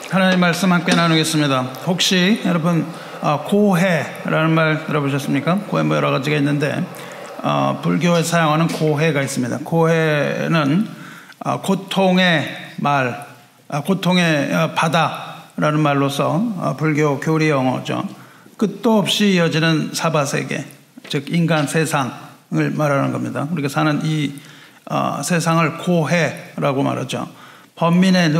하나님 말씀 함께 나누겠습니다. 혹시 여러분 고해라는 말 들어보셨습니까? 고해 뭐 여러 가지가 있는데 불교에 사용하는 고해가 있습니다. 고해는 고통의 말, 고통의 바다라는 말로서 불교 교리 용어죠. 끝도 없이 이어지는 사바세계, 즉 인간 세상을 말하는 겁니다. 우리가 사는 이 세상을 고해라고 말하죠. 번민의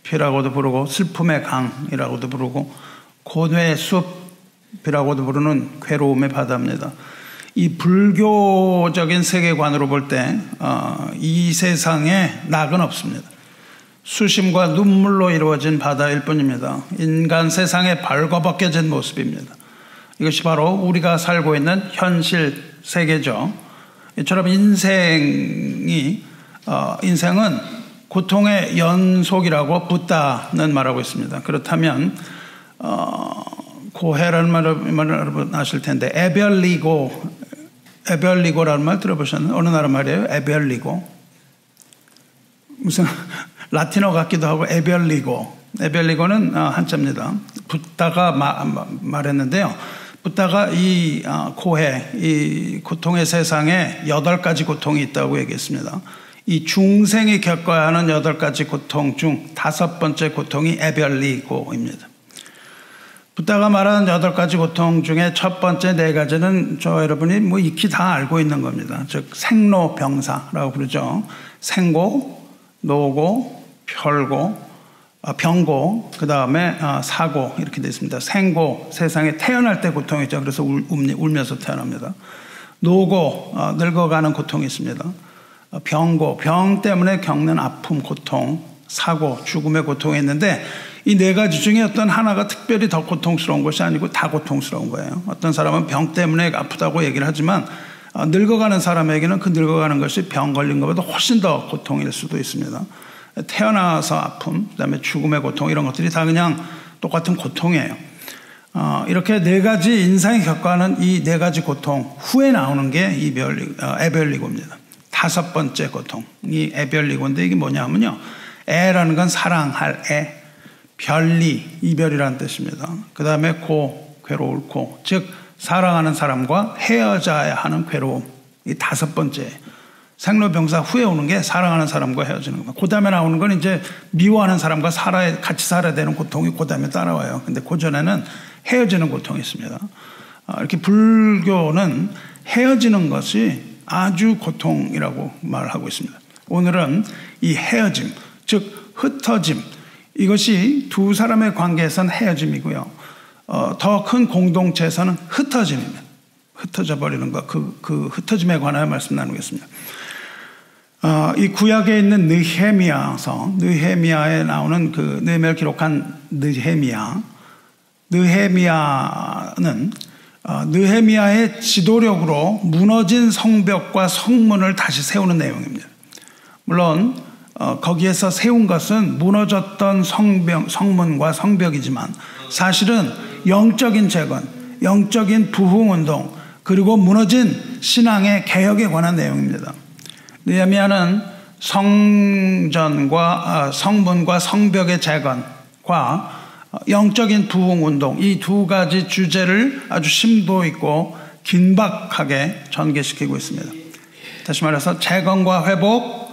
늪이라고도 부르고 슬픔의 강이라고도 부르고 고뇌의 숲이라고도 부르는 괴로움의 바다입니다. 이 불교적인 세계관으로 볼 때 이 세상에 낙은 없습니다. 수심과 눈물로 이루어진 바다일 뿐입니다. 인간 세상에 벌거벗겨진 모습입니다. 이것이 바로 우리가 살고 있는 현실 세계죠. 이처럼 인생은 고통의 연속이라고 붓다는 말하고 있습니다. 그렇다면 고해라는 말을 여러분 아실 텐데 에별리고라는 말 들어보셨나요? 어느 나라 말이에요? 에별리고. 무슨 라틴어 같기도 하고 에별리고는 한자입니다. 붓다가 말했는데요. 붓다가 이 고해, 이 고통의 세상에 8가지 고통이 있다고 얘기했습니다. 이 중생이 겪어야 하는 8가지 고통 중 5번째 고통이 에별리고입니다. 붓다가 말하는 8가지 고통 중에 첫 번째 4가지는 여러분이 뭐 익히 다 알고 있는 겁니다. 즉 생로병사라고 부르죠. 생고, 노고, 병고, 그 다음에 사고 이렇게 되어 있습니다. 생고, 세상에 태어날 때 고통이죠. 그래서 울면서 태어납니다. 노고, 늙어가는 고통이 있습니다. 병고, 병 때문에 겪는 아픔, 고통, 사고, 죽음의 고통이 있는데 이 4가지 중에 어떤 하나가 특별히 더 고통스러운 것이 아니고 다 고통스러운 거예요. 어떤 사람은 병 때문에 아프다고 얘기를 하지만 늙어가는 사람에게는 그 늙어가는 것이 병 걸린 것보다 훨씬 더 고통일 수도 있습니다. 태어나서 아픔, 그다음에 죽음의 고통 이런 것들이 다 그냥 똑같은 고통이에요. 이렇게 4가지 인상이 겪어가는 이 4가지 고통 후에 나오는 게 이 에별리고입니다. 5번째 고통이 에별리고인데 이게 뭐냐면요. 에라는 건 사랑할 에, 별리, 이별이라는 뜻입니다. 그 다음에 괴로울 고, 즉 사랑하는 사람과 헤어져야 하는 괴로움. 이 5번째. 생로병사 후에 오는 게 사랑하는 사람과 헤어지는 겁니다. 그 다음에 나오는 건 이제 미워하는 사람과 같이 살아야 되는 고통이 그 다음에 따라와요. 근데 그 전에는 헤어지는 고통이 있습니다. 이렇게 불교는 헤어지는 것이 아주 고통이라고 말하고 있습니다. 오늘은 이 헤어짐, 즉 흩어짐, 이것이 두 사람의 관계에서는 헤어짐이고요. 더 큰 공동체에서는 흩어짐입니다. 흩어져 버리는 것, 그 흩어짐에 관하여 말씀 나누겠습니다. 이 구약에 있는 느헤미야에 나오는 그 느헤미야를 기록한 느헤미야는 느헤미야의 지도력으로 무너진 성벽과 성문을 다시 세우는 내용입니다. 물론 거기에서 세운 것은 무너졌던 성문과 성벽이지만 사실은 영적인 재건, 영적인 부흥운동, 그리고 무너진 신앙의 개혁에 관한 내용입니다. 느헤미야는 성전과 성문과 성벽의 재건과 영적인 부흥운동 이 2가지 주제를 아주 심도 있고 긴박하게 전개시키고 있습니다. 다시 말해서 재건과 회복,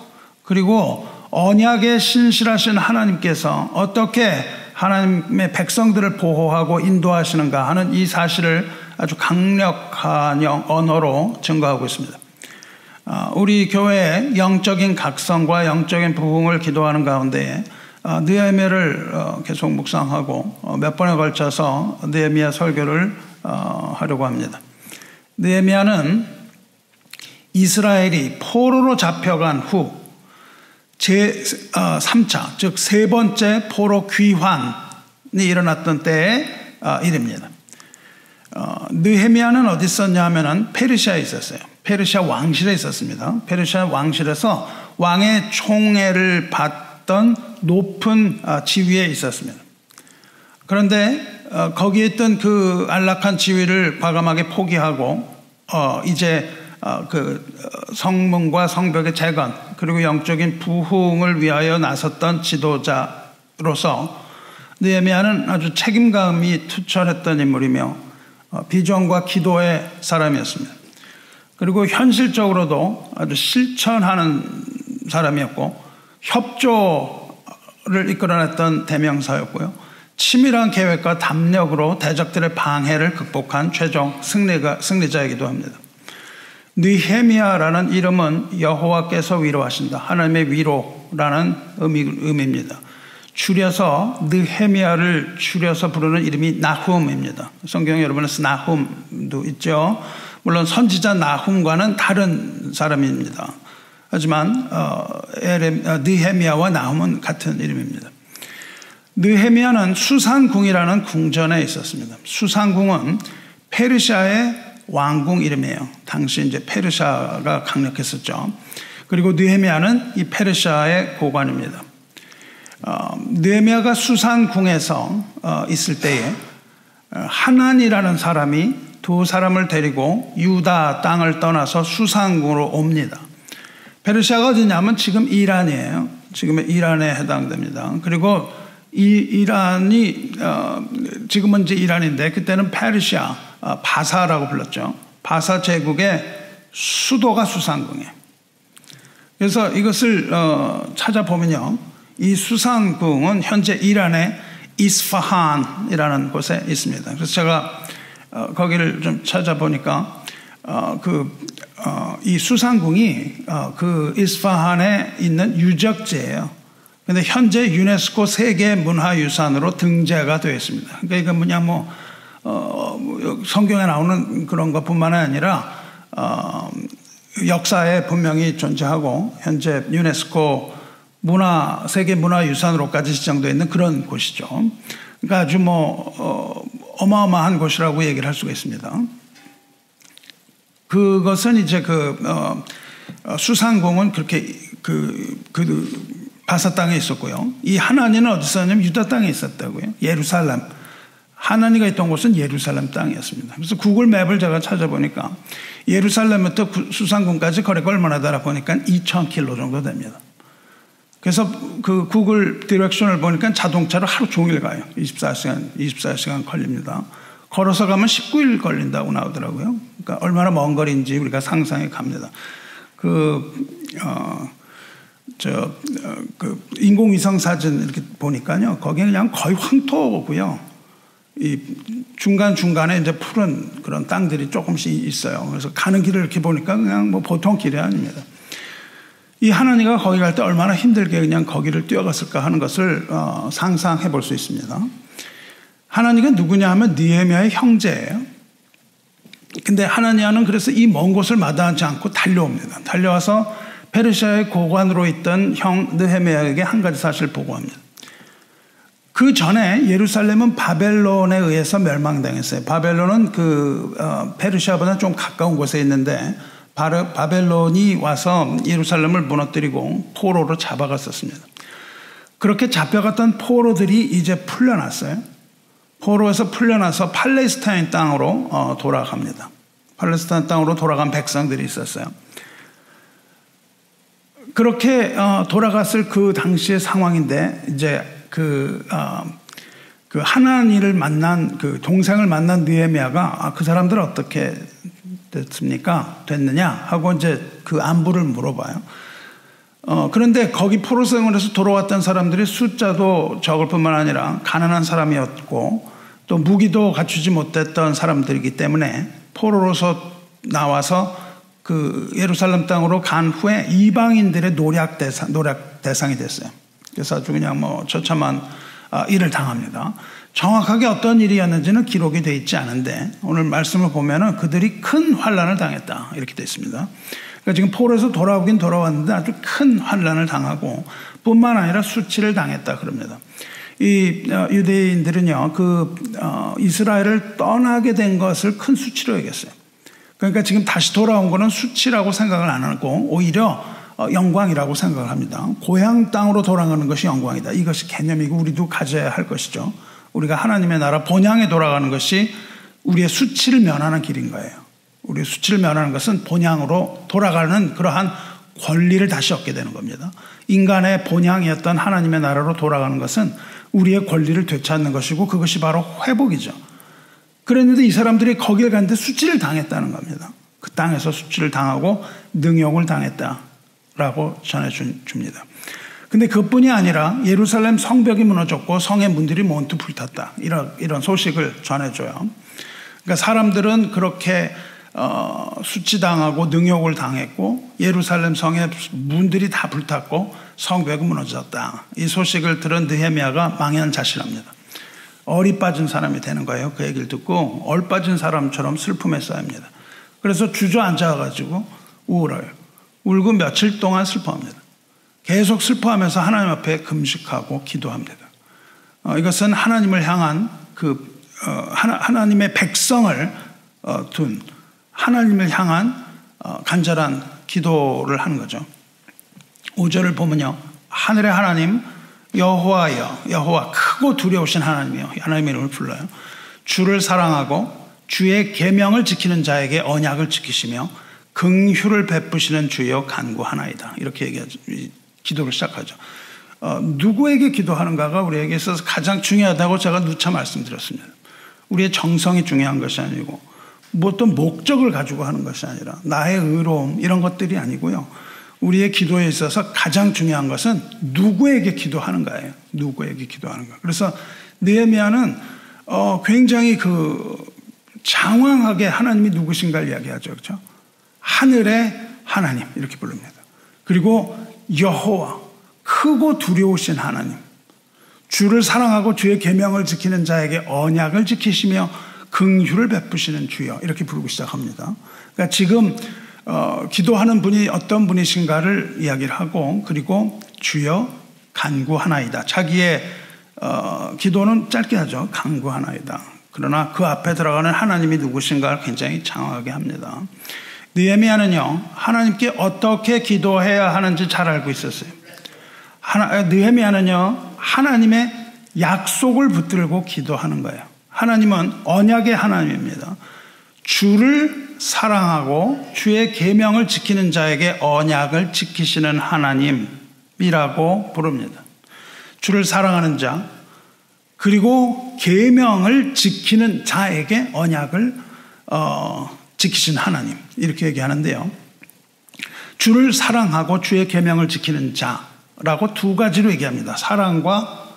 그리고 언약에 신실하신 하나님께서 어떻게 하나님의 백성들을 보호하고 인도하시는가 하는 이 사실을 아주 강력한 언어로 증거하고 있습니다. 우리 교회의 영적인 각성과 영적인 부흥을 기도하는 가운데 느헤미야를 계속 묵상하고 몇 번에 걸쳐서 느헤미야 설교를 하려고 합니다. 느헤미야는 이스라엘이 포로로 잡혀간 후 제3차, 즉 3번째 포로 귀환이 일어났던 때의 일입니다. 느헤미야는 어디 있었냐 하면은 페르시아에 있었어요. 페르시아 왕실에 있었습니다. 페르시아 왕실에서 왕의 총애를 받던 높은 지위에 있었습니다. 그런데 거기에 있던 그 안락한 지위를 과감하게 포기하고 이제 그 성문과 성벽의 재건 그리고 영적인 부흥을 위하여 나섰던 지도자로서 느헤미야는 아주 책임감이 투철했던 인물이며 비전과 기도의 사람이었습니다. 그리고 현실적으로도 아주 실천하는 사람이었고 협조를 이끌어냈던 대명사였고요. 치밀한 계획과 담력으로 대적들의 방해를 극복한 최종 승리자이기도 합니다. 느헤미야라는 이름은 여호와께서 위로하신다, 하나님의 위로라는 의미입니다. 줄여서 느헤미야를 줄여서 부르는 이름이 나훔입니다. 성경에 여러분에서 나훔도 있죠. 물론 선지자 나훔과는 다른 사람입니다. 하지만 느헤미야와 나훔은 같은 이름입니다. 느헤미야는 수산궁이라는 궁전에 있었습니다. 수산궁은 페르시아의 왕궁 이름이에요. 당시 이제 페르시아가 강력했었죠. 그리고 느헤미야는 이 페르시아의 고관입니다. 느헤미야가 수산궁에서 있을 때에 하난이라는 사람이 두 사람을 데리고 유다 땅을 떠나서 수산궁으로 옵니다. 페르시아가 어디냐면 지금 이란이에요. 지금의 이란에 해당됩니다. 그리고 이 이란이 지금은 이제 이란인데 그때는 페르시아 바사라고 불렀죠. 바사 제국의 수도가 수산궁이에요. 그래서 이것을 찾아보면요, 이 수산궁은 현재 이란의 이스파한이라는 곳에 있습니다. 그래서 제가 거기를 좀 찾아보니까 이 수산궁이 그 이스파한에 있는 유적지예요. 근데 현재 유네스코 세계 문화유산으로 등재가 되어 있습니다. 그러니까 이건 뭐냐, 성경에 나오는 그런 것뿐만 아니라 역사에 분명히 존재하고 현재 유네스코 세계 문화유산으로까지 지정되어 있는 그런 곳이죠. 그러니까 아주 어마어마한 곳이라고 얘기를 할 수가 있습니다. 그것은 이제 수산궁은 그렇게 바사 땅에 있었고요. 이 하나니는 어디 있었냐면 유다 땅에 있었다고요. 예루살렘. 하나니가 있던 곳은 예루살렘 땅이었습니다. 그래서 구글 맵을 제가 찾아보니까 예루살렘부터 수산궁까지 거리가 얼마나 되나 보니까 2,000km 정도 됩니다. 그래서 그 구글 디렉션을 보니까 자동차로 하루 종일 가요. 24시간 걸립니다. 걸어서 가면 19일 걸린다고 나오더라고요. 그러니까 얼마나 먼 거리인지 우리가 상상해 갑니다. 인공위성 사진 이렇게 보니까요, 거기는 그냥 거의 황토고요. 이 중간중간에 이제 푸른 그런 땅들이 조금씩 있어요. 그래서 가는 길을 이렇게 보니까 그냥 보통 길이 아닙니다. 이 하나니가 거기 갈 때 얼마나 힘들게 그냥 거기를 뛰어갔을까 하는 것을 상상해 볼 수 있습니다. 하나니가 누구냐 하면 느헤미야의 형제예요. 근데 하나니야는 그래서 이 먼 곳을 마다하지 않고 달려옵니다. 달려와서 페르시아의 고관으로 있던 형 느헤미야에게 한 가지 사실을 보고합니다. 그 전에 예루살렘은 바벨론에 의해서 멸망당했어요. 바벨론은 페르시아보다 좀 가까운 곳에 있는데 바벨론이 와서 예루살렘을 무너뜨리고 포로로 잡아갔었습니다. 그렇게 잡혀갔던 포로들이 이제 풀려났어요. 포로에서 풀려나서 팔레스타인 땅으로 돌아갑니다. 팔레스타인 땅으로 돌아간 백성들이 있었어요. 그렇게 돌아갔을 그 당시의 상황인데 이제 그 하나니를 만난 동생을 만난 느헤미야가 그 사람들 어떻게 됐느냐 하고 이제 그 안부를 물어봐요. 그런데 거기 포로 생활에서 돌아왔던 사람들이 숫자도 적을 뿐만 아니라 가난한 사람이었고 또 무기도 갖추지 못했던 사람들이기 때문에 포로로서 나와서 그 예루살렘 땅으로 간 후에 이방인들의 노략 대상이 됐어요. 그래서 아주 그냥 처참한 일을 당합니다. 정확하게 어떤 일이었는지는 기록이 되어 있지 않은데 오늘 말씀을 보면은 그들이 큰 환난을 당했다 이렇게 되어 있습니다. 그러니까 지금 포로에서 돌아오긴 돌아왔는데 아주 큰 환난을 당하고 뿐만 아니라 수치를 당했다 그럽니다. 이 유대인들은요 이스라엘을 떠나게 된 것을 큰 수치로 여겼어요. 그러니까 지금 다시 돌아온 거는 수치라고 생각을 안 하고 오히려 영광이라고 생각을 합니다. 고향 땅으로 돌아가는 것이 영광이다. 이것이 개념이고 우리도 가져야 할 것이죠. 우리가 하나님의 나라 본향에 돌아가는 것이 우리의 수치를 면하는 길인 거예요. 우리의 수치를 면하는 것은 본향으로 돌아가는 그러한 권리를 다시 얻게 되는 겁니다. 인간의 본향이었던 하나님의 나라로 돌아가는 것은 우리의 권리를 되찾는 것이고 그것이 바로 회복이죠. 그랬는데 이 사람들이 거기를 갔는데 수치를 당했다는 겁니다. 그 땅에서 수치를 당하고 능욕을 당했다라고 전해줍니다. 근데 그뿐이 아니라 예루살렘 성벽이 무너졌고 성의 문들이 모두 불탔다. 이런 소식을 전해줘요. 그러니까 사람들은 그렇게 수치당하고 능욕을 당했고 예루살렘 성의 문들이 다 불탔고 성벽이 무너졌다. 이 소식을 들은 느헤미야가 망연자실합니다. 얼이 빠진 사람이 되는 거예요. 그 얘기를 듣고 얼 빠진 사람처럼 슬픔에 쌓입니다. 그래서 주저앉아가지고 울어요. 울고 며칠 동안 슬퍼합니다. 계속 슬퍼하면서 하나님 앞에 금식하고 기도합니다. 이것은 하나님을 향한 하나님의 백성을 둔 하나님을 향한 간절한 기도를 하는 거죠. 5절을 보면요. 하늘의 하나님 여호와여, 여호와 크고 두려우신 하나님이요. 하나님의 이름을 불러요. 주를 사랑하고 주의 계명을 지키는 자에게 언약을 지키시며 긍휼을 베푸시는 주여 간구하나이다. 이렇게 얘기하죠. 기도를 시작하죠. 누구에게 기도하는가가 우리에게 있어서 가장 중요하다고 제가 누차 말씀드렸습니다. 우리의 정성이 중요한 것이 아니고 뭐 어떤 목적을 가지고 하는 것이 아니라 나의 의로움 이런 것들이 아니고요. 우리의 기도에 있어서 가장 중요한 것은 누구에게 기도하는가예요. 누구에게 기도하는가. 그래서 느헤미야는 굉장히 장황하게 하나님이 누구신가를 이야기하죠. 그렇죠? 하늘의 하나님 이렇게 부릅니다. 그리고 여호와 크고 두려우신 하나님, 주를 사랑하고 주의 계명을 지키는 자에게 언약을 지키시며 긍휼을 베푸시는 주여 이렇게 부르고 시작합니다. 그러니까 지금 기도하는 분이 어떤 분이신가를 이야기를 하고 그리고 주여 간구하나이다. 자기의 기도는 짧게 하죠. 간구하나이다. 그러나 그 앞에 들어가는 하나님이 누구신가를 굉장히 장황하게 합니다. 느헤미야는요. 하나님께 어떻게 기도해야 하는지 잘 알고 있었어요. 느헤미야는요. 하나님의 약속을 붙들고 기도하는 거예요. 하나님은 언약의 하나님입니다. 주를 사랑하고 주의 계명을 지키는 자에게 언약을 지키시는 하나님이라고 부릅니다. 주를 사랑하는 자 그리고 계명을 지키는 자에게 언약을 지키신 하나님 이렇게 얘기하는데요. 주를 사랑하고 주의 계명을 지키는 자라고 두 가지로 얘기합니다. 사랑과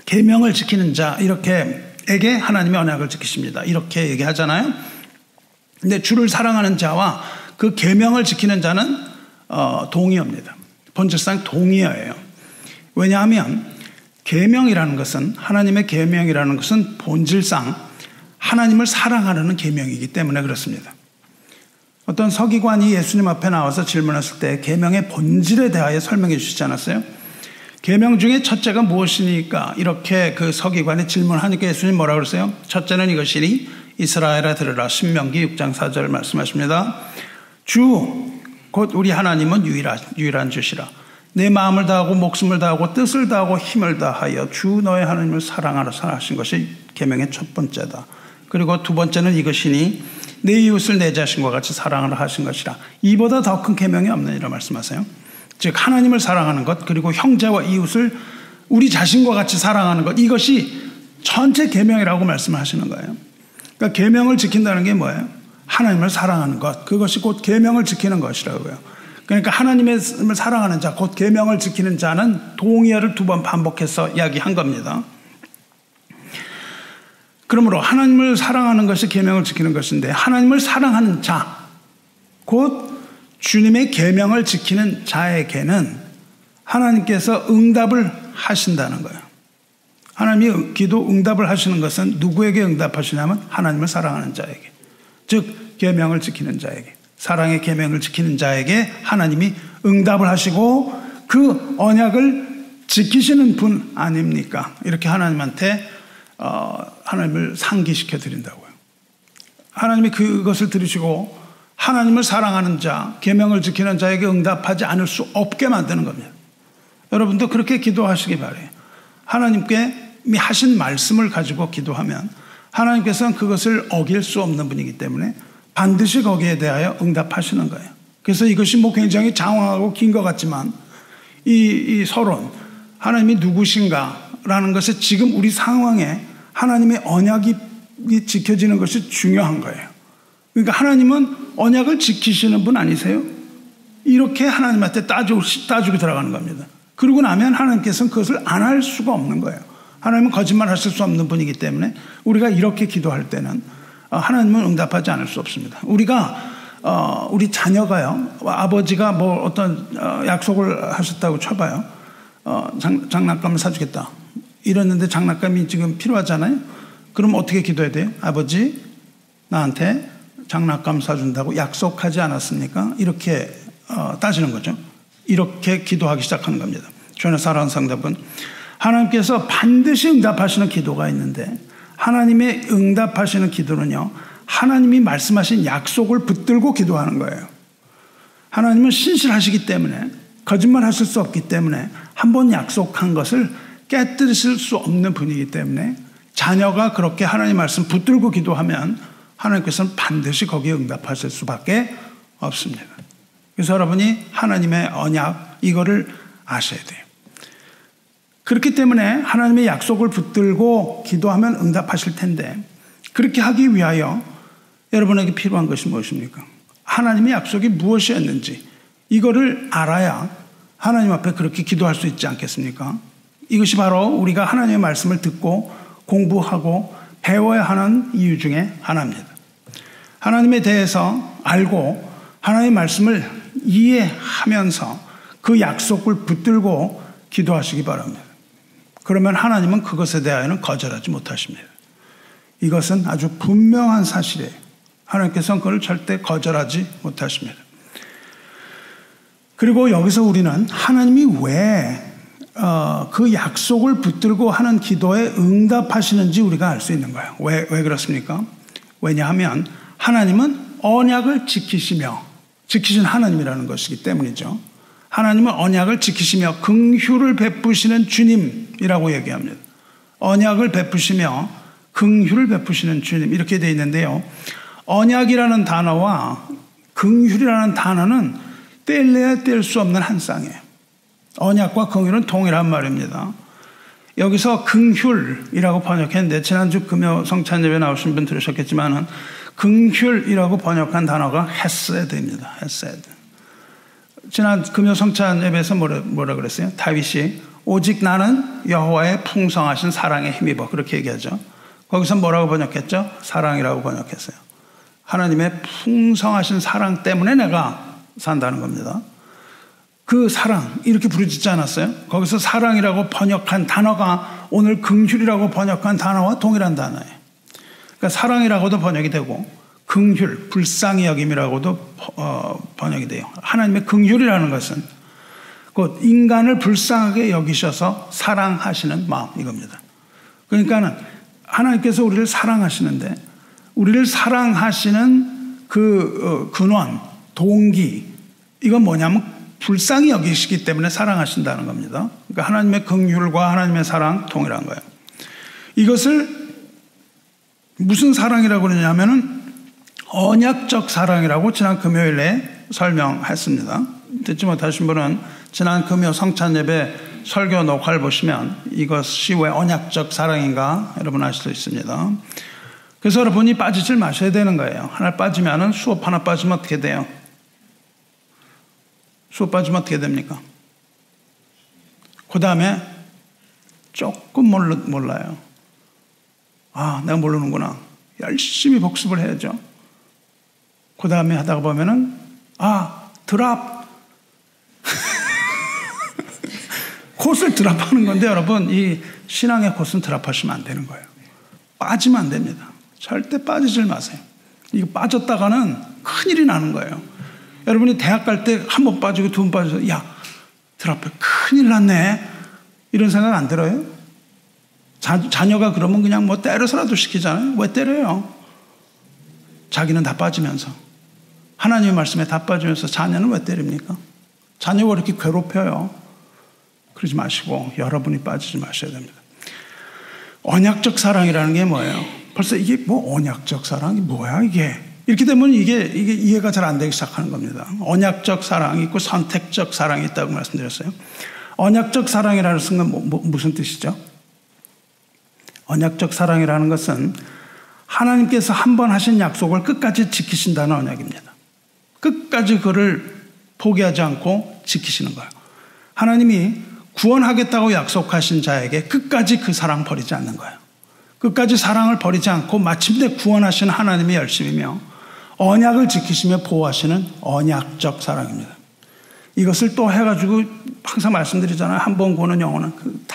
계명을 지키는 자 이렇게에게 하나님의 언약을 지키십니다. 이렇게 얘기하잖아요. 근데 주를 사랑하는 자와 그 계명을 지키는 자는 동의어입니다. 본질상 동의어예요. 왜냐하면 계명이라는 것은 하나님의 계명이라는 것은 본질상 하나님을 사랑하려는 계명이기 때문에 그렇습니다. 어떤 서기관이 예수님 앞에 나와서 질문했을 때 계명의 본질에 대하여 설명해 주시지 않았어요? 계명 중에 첫째가 무엇이니까 이렇게 그 서기관이 질문하니까 예수님 뭐라고 그랬어요? 첫째는 이것이니 이스라엘아 들으라. 신명기 6장 4절 말씀하십니다. 주 곧 우리 하나님은 유일한 주시라. 내 마음을 다하고 목숨을 다하고 뜻을 다하고 힘을 다하여 주 너의 하나님을 사랑하라 하신 것이 계명의 첫 번째다. 그리고 두 번째는 이것이니 내 이웃을 내 자신과 같이 사랑하라 하신 것이라. 이보다 더 큰 계명이 없느니라 말씀하세요. 즉 하나님을 사랑하는 것 그리고 형제와 이웃을 우리 자신과 같이 사랑하는 것 이것이 전체 계명이라고 말씀하시는 거예요. 그러니까 계명을 지킨다는 게 뭐예요? 하나님을 사랑하는 것 그것이 곧 계명을 지키는 것이라고요. 그러니까 하나님을 사랑하는 자 곧 계명을 지키는 자는 동의어를 두 번 반복해서 이야기한 겁니다. 그러므로 하나님을 사랑하는 것이 계명을 지키는 것인데 하나님을 사랑하는 자 곧 주님의 계명을 지키는 자에게는 하나님께서 응답을 하신다는 거예요. 하나님이 기도 응답을 하시는 것은 누구에게 응답하시냐면 하나님을 사랑하는 자에게 즉 계명을 지키는 자에게 사랑의 계명을 지키는 자에게 하나님이 응답을 하시고 그 언약을 지키시는 분 아닙니까? 이렇게 하나님한테 하나님을 상기시켜 드린다고요. 하나님이 그것을 들으시고 하나님을 사랑하는 자, 계명을 지키는 자에게 응답하지 않을 수 없게 만드는 겁니다. 여러분도 그렇게 기도하시기 바라요. 하나님께 하신 말씀을 가지고 기도하면 하나님께서는 그것을 어길 수 없는 분이기 때문에 반드시 거기에 대하여 응답하시는 거예요. 그래서 이것이 뭐 굉장히 장황하고 긴 것 같지만 이 서론, 하나님이 누구신가라는 것에 지금 우리 상황에 하나님의 언약이 지켜지는 것이 중요한 거예요. 그러니까 하나님은 언약을 지키시는 분 아니세요? 이렇게 하나님한테 따지고 들어가는 겁니다. 그러고 나면 하나님께서는 그것을 안 할 수가 없는 거예요. 하나님은 거짓말 하실 수 없는 분이기 때문에 우리가 이렇게 기도할 때는 하나님은 응답하지 않을 수 없습니다. 우리 자녀가요, 아버지가 뭐 어떤 약속을 하셨다고 쳐봐요. 장난감을 사주겠다 이랬는데 장난감이 지금 필요하잖아요. 그럼 어떻게 기도해야 돼요? 아버지, 나한테 장난감 사준다고 약속하지 않았습니까? 이렇게 따지는 거죠. 이렇게 기도하기 시작하는 겁니다. 저는 사랑하는 성도분, 하나님께서 반드시 응답하시는 기도가 있는데, 하나님의 응답하시는 기도는요, 하나님이 말씀하신 약속을 붙들고 기도하는 거예요. 하나님은 신실하시기 때문에, 거짓말 하실 수 없기 때문에, 한번 약속한 것을 깨뜨리실 수 없는 분이기 때문에, 자녀가 그렇게 하나님 말씀 붙들고 기도하면 하나님께서는 반드시 거기에 응답하실 수밖에 없습니다. 그래서 여러분이 하나님의 언약, 이거를 아셔야 돼요. 그렇기 때문에 하나님의 약속을 붙들고 기도하면 응답하실 텐데, 그렇게 하기 위하여 여러분에게 필요한 것이 무엇입니까? 하나님의 약속이 무엇이었는지 이거를 알아야 하나님 앞에 그렇게 기도할 수 있지 않겠습니까? 이것이 바로 우리가 하나님의 말씀을 듣고 공부하고 배워야 하는 이유 중에 하나입니다. 하나님에 대해서 알고 하나님의 말씀을 이해하면서 그 약속을 붙들고 기도하시기 바랍니다. 그러면 하나님은 그것에 대하여는 거절하지 못하십니다. 이것은 아주 분명한 사실이에요. 하나님께서는 그걸 절대 거절하지 못하십니다. 그리고 여기서 우리는 하나님이 왜 그 약속을 붙들고 하는 기도에 응답하시는지 우리가 알 수 있는 거예요. 왜 그렇습니까? 왜냐하면 하나님은 언약을 지키신 하나님이라는 것이기 때문이죠. 하나님은 언약을 지키시며 긍휼을 베푸시는 주님이라고 얘기합니다. 언약을 베푸시며 긍휼을 베푸시는 주님, 이렇게 되어 있는데요. 언약이라는 단어와 긍휼이라는 단어는 뗄래야 뗄 수 없는 한 쌍이에요. 언약과 긍휼은 동일한 말입니다. 여기서 긍휼이라고 번역했는데, 지난주 금요 성찬 예배 나오신 분 들으셨겠지만 긍휼이라고 번역한 단어가 헤세드입니다. 헤세드. 지난 금요 성찬 예배에서 뭐라 그랬어요? 다윗이 오직 나는 여호와의 풍성하신 사랑에 힘입어, 그렇게 얘기하죠. 거기서 뭐라고 번역했죠? 사랑이라고 번역했어요. 하나님의 풍성하신 사랑 때문에 내가 산다는 겁니다. 그 사랑, 이렇게 부르짖지 않았어요? 거기서 사랑이라고 번역한 단어가 오늘 긍휼이라고 번역한 단어와 동일한 단어예요. 그러니까 사랑이라고도 번역이 되고 긍휼, 불쌍히 여김이라고도 번역이 돼요. 하나님의 긍휼이라는 것은 곧 인간을 불쌍하게 여기셔서 사랑하시는 마음, 이겁니다. 그러니까 하나님께서 우리를 사랑하시는데, 우리를 사랑하시는 그 근원, 동기, 이건 뭐냐면 불쌍히 여기시기 때문에 사랑하신다는 겁니다. 그러니까 하나님의 긍휼과 하나님의 사랑 동일한 거예요. 이것을 무슨 사랑이라고 그러냐면은 언약적 사랑이라고 지난 금요일에 설명했습니다. 듣지 못하신 분은 지난 금요 성찬 예배 설교 녹화를 보시면 이것이 왜 언약적 사랑인가 여러분 아실 수 있습니다. 그래서 여러분이 빠지질 마셔야 되는 거예요. 하나 빠지면은 수업 하나 빠지면 어떻게 돼요? 수업 빠지면 어떻게 됩니까? 그 다음에 조금 몰라요. 아, 내가 모르는구나. 열심히 복습을 해야죠. 그 다음에 하다가 보면은 드랍. 코스를 드랍하는 건데, 여러분, 이 신앙의 코스는 드랍하시면 안 되는 거예요. 빠지면 안 됩니다. 절대 빠지질 마세요. 이거 빠졌다가는 큰일이 나는 거예요. 여러분이 대학 갈 때 한 번 빠지고 두 번 빠져서 야, 드랍해, 큰일 났네, 이런 생각 안 들어요? 자녀가 그러면 그냥 뭐 때려서라도 시키잖아요. 왜 때려요? 자기는 다 빠지면서, 하나님의 말씀에 다 빠지면서 자녀는 왜 때립니까? 자녀가 이렇게 괴롭혀요. 그러지 마시고 여러분이 빠지지 마셔야 됩니다. 언약적 사랑이라는 게 뭐예요? 벌써 이게 뭐 언약적 사랑이 뭐야 이게? 이렇게 되면 이게 이해가 잘 안 되기 시작하는 겁니다. 언약적 사랑이 있고 선택적 사랑이 있다고 말씀드렸어요. 언약적 사랑이라는 것은 무슨 뜻이죠? 언약적 사랑이라는 것은 하나님께서 한 번 하신 약속을 끝까지 지키신다는 언약입니다. 끝까지 그를 포기하지 않고 지키시는 거예요. 하나님이 구원하겠다고 약속하신 자에게 끝까지 그 사랑 버리지 않는 거예요. 끝까지 사랑을 버리지 않고 마침내 구원하신 하나님의 열심이며 언약을 지키시며 보호하시는 언약적 사랑입니다. 이것을 또 해가지고 항상 말씀드리잖아요. 한 번 구원은 영원한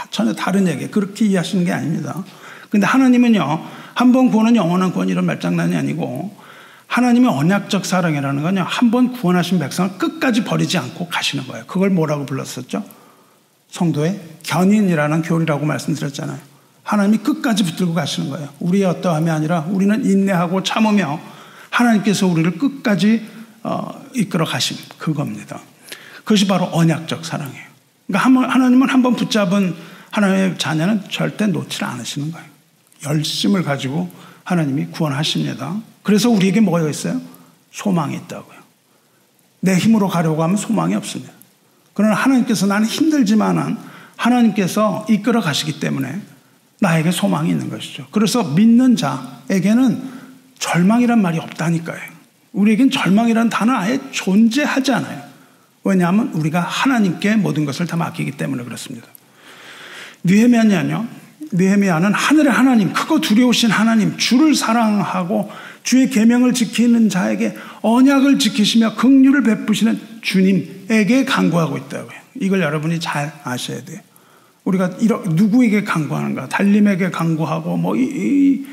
전혀 다른 얘기예요. 그렇게 이해하시는 게 아닙니다. 근데 하나님은요, 한 번 구원은 영원한 구원 이런 말장난이 아니고 하나님의 언약적 사랑이라는 건요, 한 번 구원하신 백성을 끝까지 버리지 않고 가시는 거예요. 그걸 뭐라고 불렀었죠? 성도의 견인이라는 교리라고 말씀드렸잖아요. 하나님이 끝까지 붙들고 가시는 거예요. 우리의 어떠함이 아니라 우리는 인내하고 참으며 하나님께서 우리를 끝까지 이끌어 가심, 그겁니다. 그것이 바로 언약적 사랑이에요. 그러니까 하나님은 한번 붙잡은 하나님의 자녀는 절대 놓지 않으시는 거예요. 열심을 가지고 하나님이 구원하십니다. 그래서 우리에게 뭐가 있어요? 소망이 있다고요. 내 힘으로 가려고 하면 소망이 없습니다. 그러나 하나님께서 나는 힘들지만은 하나님께서 이끌어 가시기 때문에 나에게 소망이 있는 것이죠. 그래서 믿는 자에게는 절망이란 말이 없다니까요. 우리에겐 절망이란 단어 아예 존재하지 않아요. 왜냐하면 우리가 하나님께 모든 것을 다 맡기기 때문에 그렇습니다. 느헤미야는 하늘의 하나님, 크고 두려우신 하나님, 주를 사랑하고 주의 계명을 지키는 자에게 언약을 지키시며 긍휼을 베푸시는 주님에게 간구하고 있다고요. 이걸 여러분이 잘 아셔야 돼요. 우리가 누구에게 간구하는가? 달림에게 간구하고 이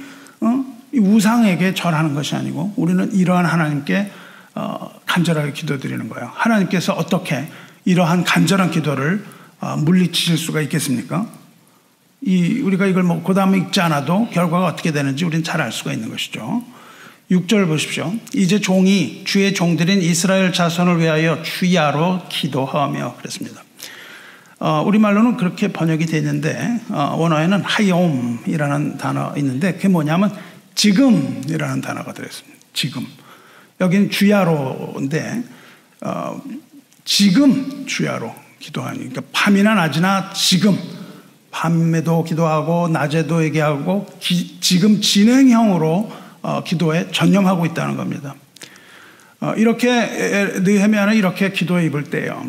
우상에게 절하는 것이 아니고 우리는 이러한 하나님께 간절하게 기도드리는 거예요. 하나님께서 어떻게 이러한 간절한 기도를 물리치실 수가 있겠습니까? 우리가 이걸 그 다음에 읽지 않아도 결과가 어떻게 되는지 우리는 잘 알 수가 있는 것이죠. 6절 보십시오. 이제 종이 주의 종들인 이스라엘 자손을 위하여 주야로 기도하며 그랬습니다. 우리말로는 그렇게 번역이 되어 있는데 원어에는 하욤이라는 단어 있는데 그게 뭐냐면 지금이라는 단어가 들어있습니다. 지금. 여기는 주야로인데 지금 주야로 기도하니, 그러니까 밤이나 낮이나 지금, 밤에도 기도하고 낮에도 얘기하고 지금 진행형으로 기도에 전념하고 있다는 겁니다. 이렇게 느헤미야는 이렇게 기도에 입을 때요,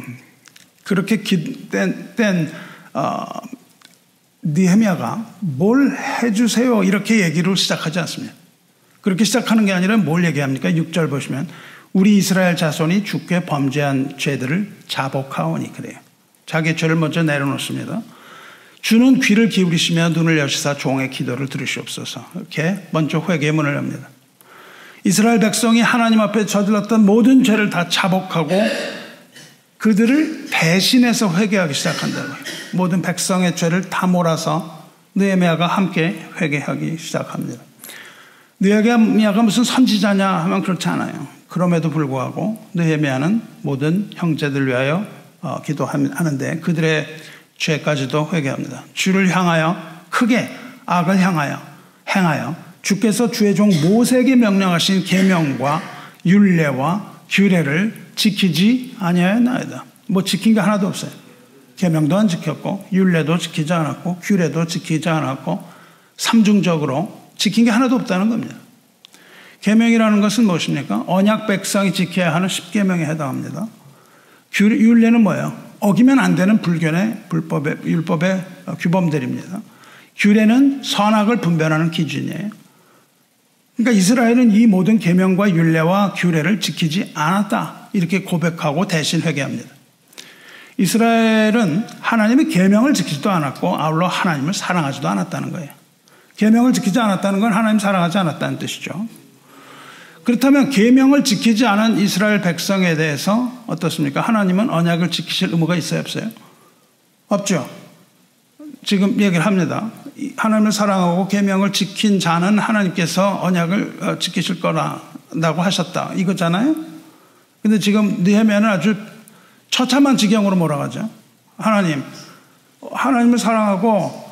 그렇게 땐 느헤미야가 뭘 해주세요 이렇게 얘기를 시작하지 않습니다. 그렇게 시작하는 게 아니라 뭘 얘기합니까? 6절 보시면 우리 이스라엘 자손이 주께 범죄한 죄들을 자복하오니 그래요. 자기 죄를 먼저 내려놓습니다. 주는 귀를 기울이시며 눈을 여시사 종의 기도를 들으시옵소서. 이렇게 먼저 회개의 문을 엽니다. 이스라엘 백성이 하나님 앞에 저질렀던 모든 죄를 다 자복하고 그들을 대신해서 회개하기 시작한다고요. 모든 백성의 죄를 다 몰아서 느헤미야가 함께 회개하기 시작합니다. 느헤미야가 무슨 선지자냐 하면 그렇지 않아요. 그럼에도 불구하고 느헤미야는 모든 형제들 위하여 기도하는데 그들의 죄까지도 회개합니다. 주를 향하여 크게 악을 행하여 주께서 주의 종 모세에게 명령하신 계명과 율례와 규례를 지키지 아니하였나이다. 지킨 게 하나도 없어요. 계명도 안 지켰고 율례도 지키지 않았고 규례도 지키지 않았고 삼중적으로 지킨 게 하나도 없다는 겁니다. 계명이라는 것은 무엇입니까? 언약 백성이 지켜야 하는 10계명에 해당합니다. 율례는 뭐예요? 어기면 안 되는 불교의 율법의 규범들입니다. 규례는 선악을 분별하는 기준이에요. 그러니까 이스라엘은 이 모든 계명과 율례와 규례를 지키지 않았다 이렇게 고백하고 대신 회개합니다. 이스라엘은 하나님의 계명을 지키지도 않았고 아울러 하나님을 사랑하지도 않았다는 거예요. 계명을 지키지 않았다는 건 하나님 사랑하지 않았다는 뜻이죠. 그렇다면 계명을 지키지 않은 이스라엘 백성에 대해서 어떻습니까? 하나님은 언약을 지키실 의무가 있어요, 없어요? 없죠. 지금 얘기를 합니다. 하나님을 사랑하고 계명을 지킨 자는 하나님께서 언약을 지키실 거라고 하셨다 이거잖아요. 근데 지금 느헤미야는 아주 처참한 지경으로 몰아가죠. 하나님을 사랑하고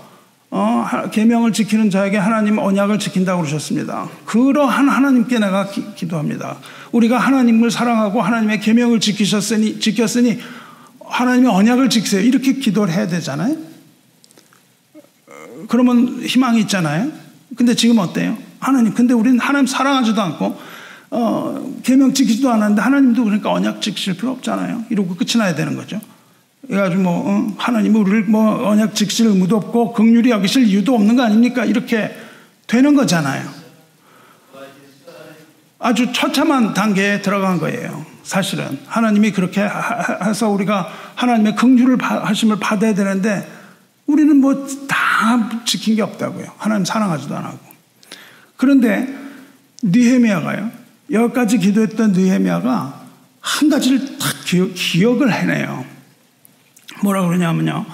계명을 지키는 자에게 하나님 언약을 지킨다고 그러셨습니다. 그러한 하나님께 내가 기도합니다. 우리가 하나님을 사랑하고 하나님의 계명을 지켰으니 하나님의 언약을 지키세요. 이렇게 기도를 해야 되잖아요. 그러면 희망이 있잖아요. 근데 지금 어때요? 하나님, 근데 우리는 하나님 사랑하지도 않고 계명 지키지도 않았는데 하나님도 그러니까 언약 지키실 필요 없잖아요. 이러고 끝이 나야 되는 거죠. 그래가지고 하나님이 우리를 언약 지키실 의무도 없고 긍휼히 여기실 이유도 없는 거 아닙니까? 이렇게 되는 거잖아요. 아주 처참한 단계에 들어간 거예요. 사실은 하나님이 그렇게 해서 우리가 하나님의 긍휼을 하심을 받아야 되는데 우리는 뭐 다 지킨 게 없다고요. 하나님 사랑하지도 않고. 그런데 느헤미야가요, 여기까지 기도했던 느헤미야가 한 가지를 딱 기억을 해내요. 뭐라 그러냐면요,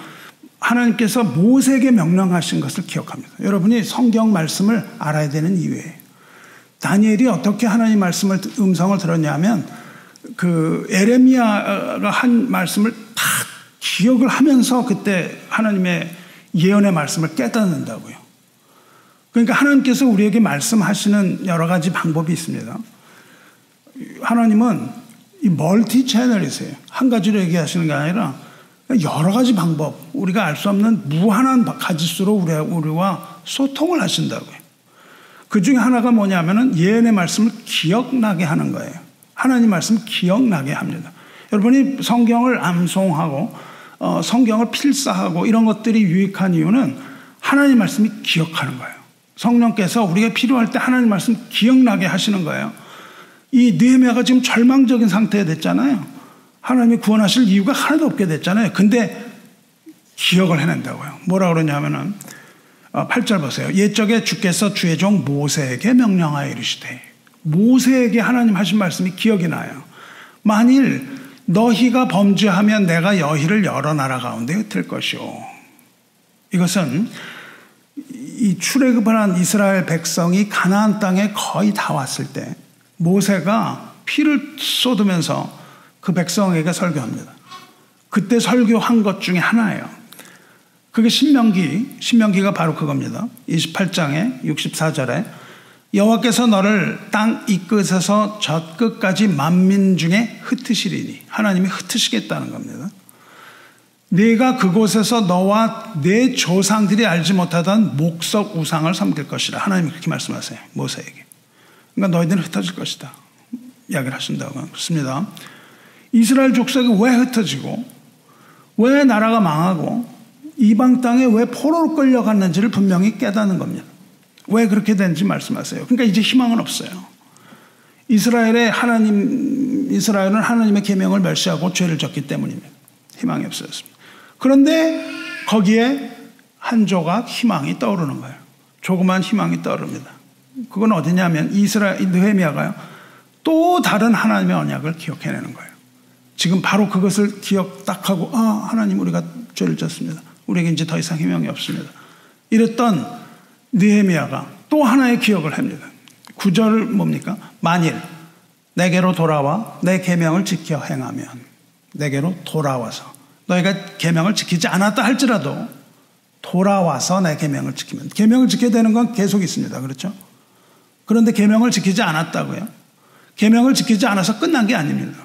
하나님께서 모세에게 명령하신 것을 기억합니다. 여러분이 성경 말씀을 알아야 되는 이유예요. 다니엘이 어떻게 하나님 음성을 들었냐면 그 에레미야가 한 말씀을 딱 기억을 하면서 그때 하나님의 예언의 말씀을 깨닫는다고요. 그러니까 하나님께서 우리에게 말씀하시는 여러 가지 방법이 있습니다. 하나님은 이 멀티 채널이세요. 한 가지로 얘기하시는 게 아니라 여러 가지 방법, 우리가 알 수 없는 무한한 가지수로 우리와 소통을 하신다고요. 그 중에 하나가 뭐냐면은 예언의 말씀을 기억나게 하는 거예요. 하나님 말씀 기억나게 합니다. 여러분이 성경을 암송하고 성경을 필사하고 이런 것들이 유익한 이유는 하나님 말씀이 기억하는 거예요. 성령께서 우리가 필요할 때 하나님 말씀 기억나게 하시는 거예요. 이 느헤미야가 지금 절망적인 상태에 됐잖아요. 하나님이 구원하실 이유가 하나도 없게 됐잖아요. 근데 기억을 해낸다고요. 뭐라 그러냐면은 8절 보세요. 옛적에 주께서 주의 종 모세에게 명령하여 이르시되, 모세에게 하나님 하신 말씀이 기억이 나요. 만일 너희가 범죄하면 내가 너희를 여러 나라 가운데 흩을 것이오. 이것은 이 출애굽을 한 이스라엘 백성이 가나안 땅에 거의 다 왔을 때 모세가 피를 쏟으면서 그 백성에게 설교합니다. 그때 설교한 것 중에 하나예요. 그게 신명기가 바로 그겁니다. 28장에 64절에 여호와께서 너를 땅 이 끝에서 저 끝까지 만민 중에 흩으시리니, 하나님이 흩으시겠다는 겁니다. 네가 그곳에서 너와 내 조상들이 알지 못하던 목석 우상을 섬길 것이라. 하나님이 그렇게 말씀하세요, 모세에게. 그러니까 너희들은 흩어질 것이다 이야기를 하신다고 그렇습니다. 이스라엘 족속이 왜 흩어지고 왜 나라가 망하고 이방 땅에 왜 포로로 끌려갔는지를 분명히 깨닫는 겁니다. 왜 그렇게 된지 말씀하세요. 그러니까 이제 희망은 없어요. 이스라엘은 하나님의 계명을 멸시하고 죄를 졌기 때문입니다. 희망이 없어졌습니다. 그런데 거기에 한 조각 희망이 떠오르는 거예요. 조그만 희망이 떠오릅니다. 그건 어디냐면 느헤미야가요, 또 다른 하나님의 언약을 기억해내는 거예요. 지금 바로 그것을 기억 딱 하고, 하나님 우리가 죄를 졌습니다. 우리에게 이제 더 이상 희망이 없습니다. 이랬던 느헤미야가 또 하나의 기억을 합니다. 9절 뭡니까? 만일 내게로 돌아와 내 계명을 지켜 행하면, 내게로 돌아와서, 너희가 계명을 지키지 않았다 할지라도 돌아와서 내 계명을 지키면, 계명을 지켜야 되는 건 계속 있습니다. 그렇죠? 그런데 계명을 지키지 않았다고요. 계명을 지키지 않아서 끝난 게 아닙니다.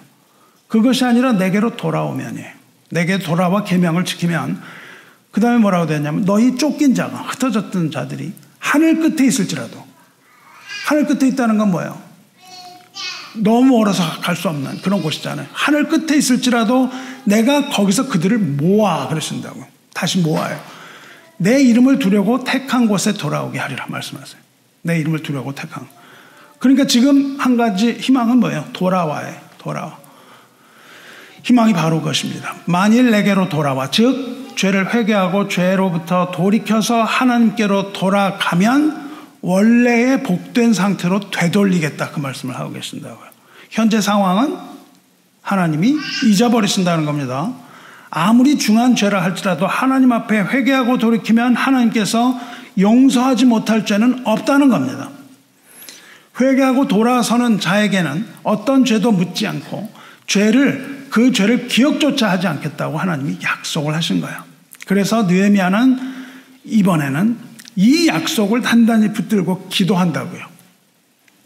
그것이 아니라 내게로 돌아오면이에요. 내게 돌아와 계명을 지키면, 그 다음에 뭐라고 되냐면 너희 쫓긴 자가, 흩어졌던 자들이 하늘 끝에 있을지라도, 하늘 끝에 있다는 건 뭐예요? 너무 멀어서 갈 수 없는 그런 곳이잖아요. 하늘 끝에 있을지라도 내가 거기서 그들을 모아 그러신다고. 다시 모아요. 내 이름을 두려고 택한 곳에 돌아오게 하리라 말씀하세요. 내 이름을 두려고 택한. 그러니까 지금 한 가지 희망은 뭐예요? 돌아와요. 돌아와. 희망이 바로 그것입니다. 만일 내게로 돌아와, 즉 죄를 회개하고 죄로부터 돌이켜서 하나님께로 돌아가면 원래의 복된 상태로 되돌리겠다, 그 말씀을 하고 계신다고요. 현재 상황은 하나님이 잊어버리신다는 겁니다. 아무리 중한 죄라 할지라도 하나님 앞에 회개하고 돌이키면 하나님께서 용서하지 못할 죄는 없다는 겁니다. 회개하고 돌아서는 자에게는 어떤 죄도 묻지 않고 그 죄를 기억조차 하지 않겠다고 하나님이 약속을 하신 거예요. 그래서 느헤미야는 이번에는 이 약속을 단단히 붙들고 기도한다고요.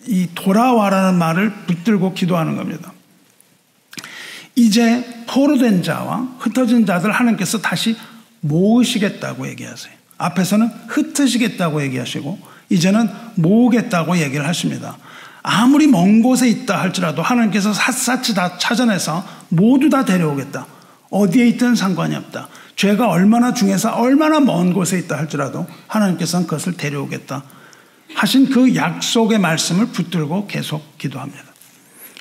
이 돌아와라는 말을 붙들고 기도하는 겁니다. 이제 포로된 자와 흩어진 자들 하나님께서 다시 모으시겠다고 얘기하세요. 앞에서는 흩으시겠다고 얘기하시고 이제는 모으겠다고 얘기를 하십니다. 아무리 먼 곳에 있다 할지라도 하나님께서 샅샅이 다 찾아내서 모두 다 데려오겠다. 어디에 있든 상관이 없다. 죄가 얼마나 중해서 얼마나 먼 곳에 있다 할지라도 하나님께서는 그것을 데려오겠다 하신 그 약속의 말씀을 붙들고 계속 기도합니다.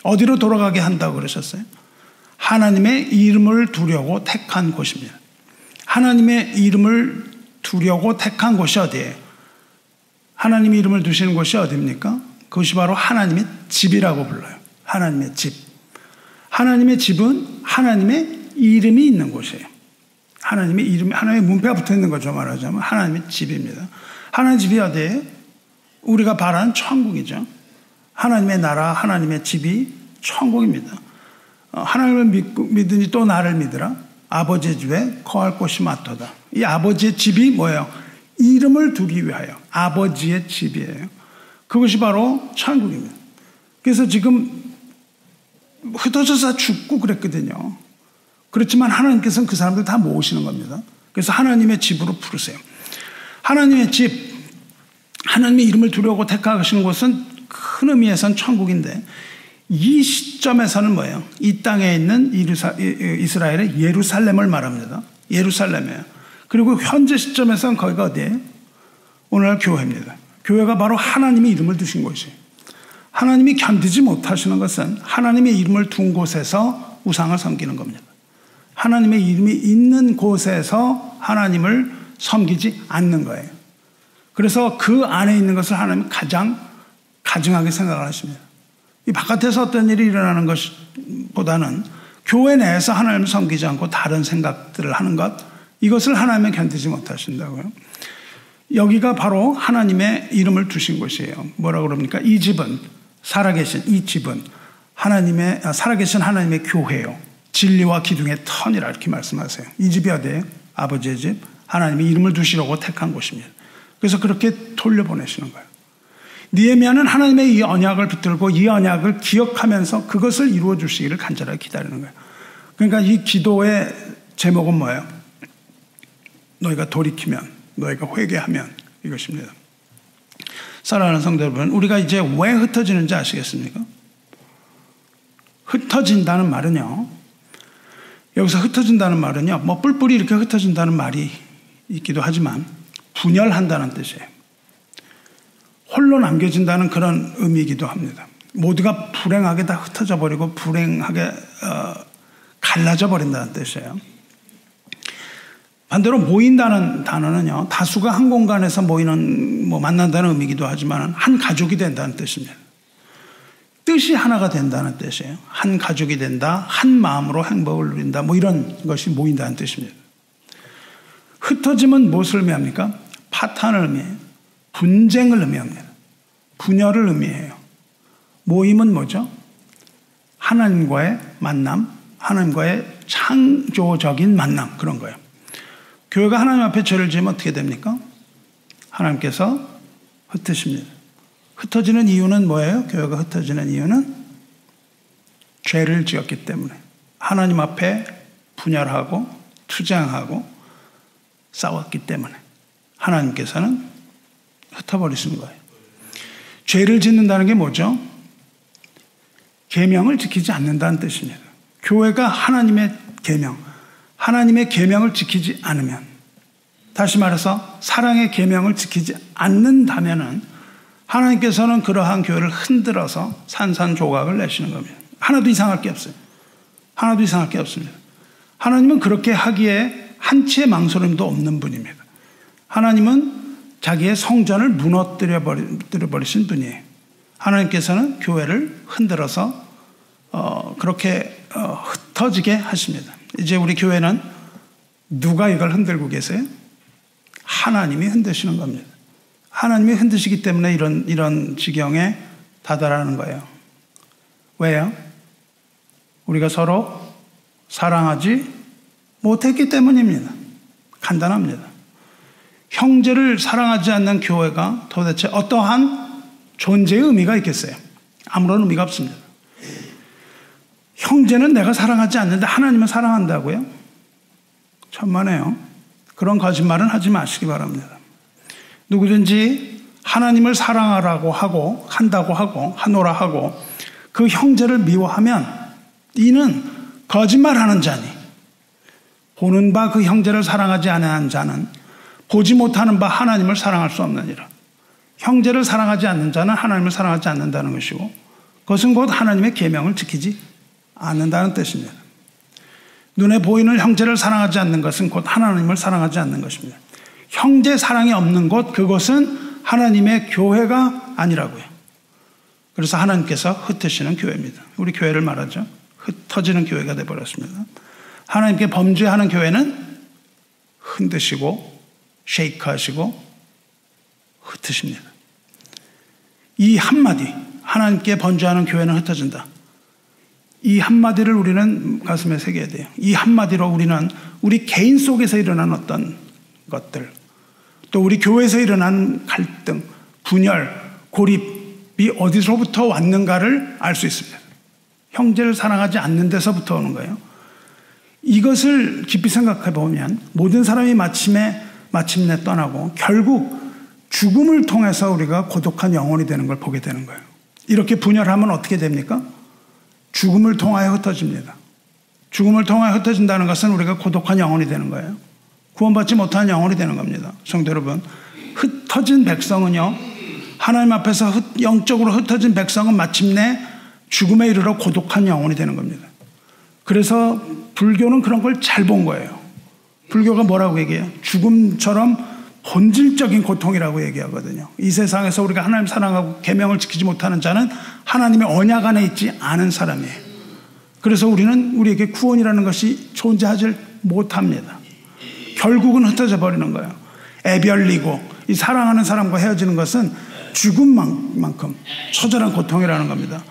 어디로 돌아가게 한다고 그러셨어요? 하나님의 이름을 두려고 택한 곳입니다. 하나님의 이름을 두려고 택한 곳이 어디예요? 하나님의 이름을 두시는 곳이 어디입니까? 그것이 바로 하나님의 집이라고 불러요. 하나님의 집. 하나님의 집은 하나님의 이름이 있는 곳이에요. 하나님의 이름이, 하나님의 문패가 붙어 있는 거죠. 말하자면 하나님의 집입니다. 하나님의 집이 어디예요? 우리가 바라는 천국이죠. 하나님의 나라, 하나님의 집이 천국입니다. 하나님을 믿으니 또 나를 믿으라. 아버지의 집에 거할 곳이 많도다. 이 아버지의 집이 뭐예요? 이름을 두기 위하여 아버지의 집이에요. 그것이 바로 천국입니다. 그래서 지금 흩어져서 죽고 그랬거든요. 그렇지만 하나님께서는 그 사람들 다 모으시는 겁니다. 그래서 하나님의 집으로 부르세요. 하나님의 집, 하나님의 이름을 두려고 택하시는 곳은 큰 의미에서는 천국인데 이 시점에서는 뭐예요? 이 땅에 있는 이스라엘의 예루살렘을 말합니다. 예루살렘이에요. 그리고 현재 시점에서는 거기가 어디예요? 오늘날 교회입니다. 교회가 바로 하나님의 이름을 두신 곳이에요. 하나님이 견디지 못하시는 것은 하나님의 이름을 둔 곳에서 우상을 섬기는 겁니다. 하나님의 이름이 있는 곳에서 하나님을 섬기지 않는 거예요. 그래서 그 안에 있는 것을 하나님은 가장 가증하게 생각을 하십니다. 이 바깥에서 어떤 일이 일어나는 것보다는 교회 내에서 하나님을 섬기지 않고 다른 생각들을 하는 것, 이것을 하나님은 견디지 못하신다고요. 여기가 바로 하나님의 이름을 두신 곳이에요. 뭐라고 그럽니까? 이 집은, 살아계신 이 집은 살아계신 하나님의 교회요. 진리와 기둥의 터이라 이렇게 말씀하세요. 이 집이 어디예요? 아버지의 집, 하나님의 이름을 두시려고 택한 곳입니다. 그래서 그렇게 돌려보내시는 거예요. 느헤미야는 하나님의 이 언약을 붙들고 이 언약을 기억하면서 그것을 이루어 주시기를 간절하게 기다리는 거예요. 그러니까 이 기도의 제목은 뭐예요? 너희가 돌이키면, 너희가 회개하면, 이것입니다. 사랑하는 성도 여러분, 우리가 이제 왜 흩어지는지 아시겠습니까? 흩어진다는 말은요, 여기서 흩어진다는 말은요, 뭐 뿔뿔이 이렇게 흩어진다는 말이 있기도 하지만 분열한다는 뜻이에요. 홀로 남겨진다는 그런 의미이기도 합니다. 모두가 불행하게 다 흩어져 버리고 불행하게 갈라져 버린다는 뜻이에요. 반대로 모인다는 단어는요, 다수가 한 공간에서 만난다는 의미이기도 하지만 한 가족이 된다는 뜻입니다. 뜻이 하나가 된다는 뜻이에요. 한 가족이 된다, 한 마음으로 행복을 누린다, 이런 것이 모인다는 뜻입니다. 흩어짐은 무엇을 의미합니까? 파탄을 의미해요. 분쟁을 의미합니다. 분열을 의미해요. 모임은 뭐죠? 하나님과의 만남, 하나님과의 창조적인 만남, 그런 거예요. 교회가 하나님 앞에 죄를 지으면 어떻게 됩니까? 하나님께서 흩으십니다. 흩어지는 이유는 뭐예요? 교회가 흩어지는 이유는 죄를 지었기 때문에 하나님 앞에 분열하고 투쟁하고 싸웠기 때문에 하나님께서는 흩어버리시는 거예요. 죄를 짓는다는 게 뭐죠? 계명을 지키지 않는다는 뜻입니다. 교회가 하나님의 계명, 하나님의 계명을 지키지 않으면, 다시 말해서 사랑의 계명을 지키지 않는다면은 하나님께서는 그러한 교회를 흔들어서 산산조각을 내시는 겁니다. 하나도 이상할 게 없어요. 하나도 이상할 게 없습니다. 하나님은 그렇게 하기에 한치의 망설임도 없는 분입니다. 하나님은 자기의 성전을 무너뜨려 버리신 분이에요. 하나님께서는 교회를 흔들어서 그렇게 흩어지게 하십니다. 이제 우리 교회는 누가 이걸 흔들고 계세요? 하나님이 흔드시는 겁니다. 하나님이 흔드시기 때문에 이런 지경에 다다라는 거예요. 왜요? 우리가 서로 사랑하지 못했기 때문입니다. 간단합니다. 형제를 사랑하지 않는 교회가 도대체 어떠한 존재의 의미가 있겠어요? 아무런 의미가 없습니다. 형제는 내가 사랑하지 않는데 하나님은 사랑한다고요? 천만에요. 그런 거짓말은 하지 마시기 바랍니다. 누구든지 하나님을 사랑하라고 하고 한다고 하고 하노라 하고 그 형제를 미워하면 이는 거짓말하는 자니 보는 바 그 형제를 사랑하지 않는 자는 보지 못하는 바 하나님을 사랑할 수 없느니라. 형제를 사랑하지 않는 자는 하나님을 사랑하지 않는다는 것이고 그것은 곧 하나님의 계명을 지키지 않는다는 뜻입니다. 눈에 보이는 형제를 사랑하지 않는 것은 곧 하나님을 사랑하지 않는 것입니다. 형제 사랑이 없는 곳 그것은 하나님의 교회가 아니라고요. 그래서 하나님께서 흩으시는 교회입니다. 우리 교회를 말하죠. 흩어지는 교회가 되어버렸습니다. 하나님께 범죄하는 교회는 흔드시고 쉐이크하시고 흩으십니다. 이 한마디 하나님께 범죄하는 교회는 흩어진다. 이 한마디를 우리는 가슴에 새겨야 돼요. 이 한마디로 우리는 우리 개인 속에서 일어난 어떤 것들 또 우리 교회에서 일어난 갈등, 분열, 고립이 어디서부터 왔는가를 알 수 있습니다. 형제를 사랑하지 않는 데서부터 오는 거예요. 이것을 깊이 생각해 보면 모든 사람이 마침내 떠나고 결국 죽음을 통해서 우리가 고독한 영혼이 되는 걸 보게 되는 거예요. 이렇게 분열하면 어떻게 됩니까? 죽음을 통하여 흩어집니다. 죽음을 통하여 흩어진다는 것은 우리가 고독한 영혼이 되는 거예요. 구원받지 못한 영혼이 되는 겁니다. 성도 여러분, 흩어진 백성은요, 하나님 앞에서 영적으로 흩어진 백성은 마침내 죽음에 이르러 고독한 영혼이 되는 겁니다. 그래서 불교는 그런 걸 잘 본 거예요. 불교가 뭐라고 얘기해요? 죽음처럼 본질적인 고통이라고 얘기하거든요. 이 세상에서 우리가 하나님 사랑하고 계명을 지키지 못하는 자는 하나님의 언약 안에 있지 않은 사람이에요. 그래서 우리는 우리에게 구원이라는 것이 존재하지 못합니다. 결국은 흩어져 버리는 거예요. 애별리고 이 사랑하는 사람과 헤어지는 것은 죽음만큼 처절한 고통이라는 겁니다.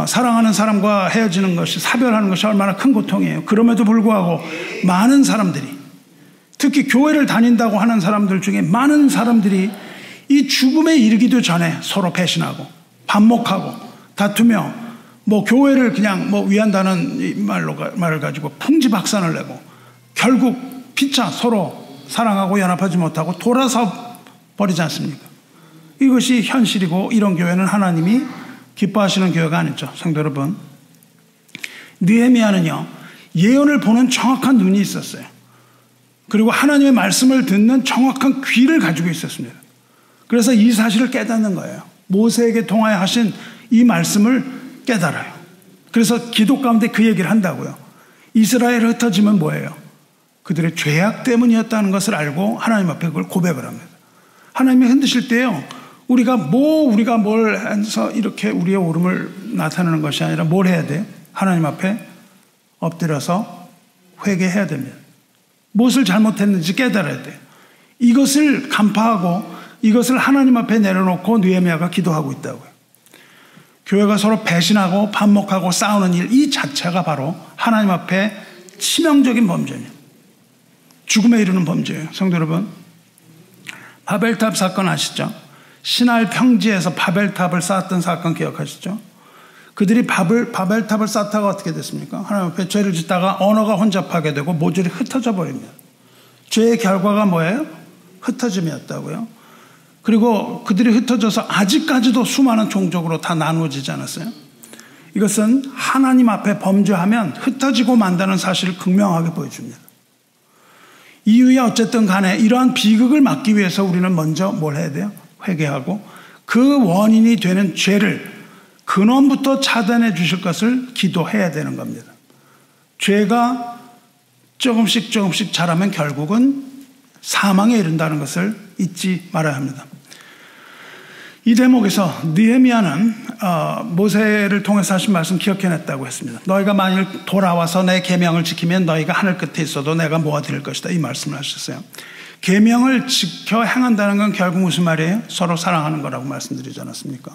사랑하는 사람과 헤어지는 것이 사별하는 것이 얼마나 큰 고통이에요. 그럼에도 불구하고 많은 사람들이 특히 교회를 다닌다고 하는 사람들 중에 많은 사람들이 이 죽음에 이르기도 전에 서로 배신하고 반목하고 다투며 교회를 그냥 위한다는 말을 가지고 풍지박산을 내고 결국 피차 서로 사랑하고 연합하지 못하고 돌아서 버리지 않습니까? 이것이 현실이고 이런 교회는 하나님이 기뻐하시는 교회가 아니죠. 성도 여러분, 느헤미야는요 예언을 보는 정확한 눈이 있었어요. 그리고 하나님의 말씀을 듣는 정확한 귀를 가지고 있었습니다. 그래서 이 사실을 깨닫는 거예요. 모세에게 통하여 하신 이 말씀을 깨달아요. 그래서 기도 가운데 그 얘기를 한다고요. 이스라엘 흩어지면 뭐예요? 그들의 죄악 때문이었다는 것을 알고 하나님 앞에 그걸 고백을 합니다. 하나님이 흔드실 때요, 우리가 뭘 해서 이렇게 우리의 오름을 나타내는 것이 아니라 뭘 해야 돼요? 하나님 앞에 엎드려서 회개해야 됩니다. 무엇을 잘못했는지 깨달아야 돼요. 이것을 간파하고 이것을 하나님 앞에 내려놓고 느헤미야가 기도하고 있다고요. 교회가 서로 배신하고 반목하고 싸우는 일, 이 자체가 바로 하나님 앞에 치명적인 범죄입니다. 죽음에 이르는 범죄예요. 성도 여러분, 바벨탑 사건 아시죠? 신할 평지에서 바벨탑을 쌓았던 사건 기억하시죠? 그들이 바벨탑을 쌓다가 어떻게 됐습니까? 하나님 앞에 죄를 짓다가 언어가 혼잡하게 되고 모조리 흩어져 버립니다. 죄의 결과가 뭐예요? 흩어짐이었다고요. 그리고 그들이 흩어져서 아직까지도 수많은 종족으로 다 나누어지지 않았어요? 이것은 하나님 앞에 범죄하면 흩어지고 만다는 사실을 극명하게 보여줍니다. 이유야 어쨌든 간에 이러한 비극을 막기 위해서 우리는 먼저 뭘 해야 돼요? 회개하고 그 원인이 되는 죄를 근원부터 차단해 주실 것을 기도해야 되는 겁니다. 죄가 조금씩 자라면 결국은 사망에 이른다는 것을 잊지 말아야 합니다. 이 대목에서 느헤미야는 모세를 통해서 하신 말씀 기억해냈다고 했습니다. 너희가 만일 돌아와서 내 계명을 지키면 너희가 하늘 끝에 있어도 내가 모아드릴 것이다, 이 말씀을 하셨어요. 계명을 지켜 행한다는 건 결국 무슨 말이에요? 서로 사랑하는 거라고 말씀드리지 않았습니까?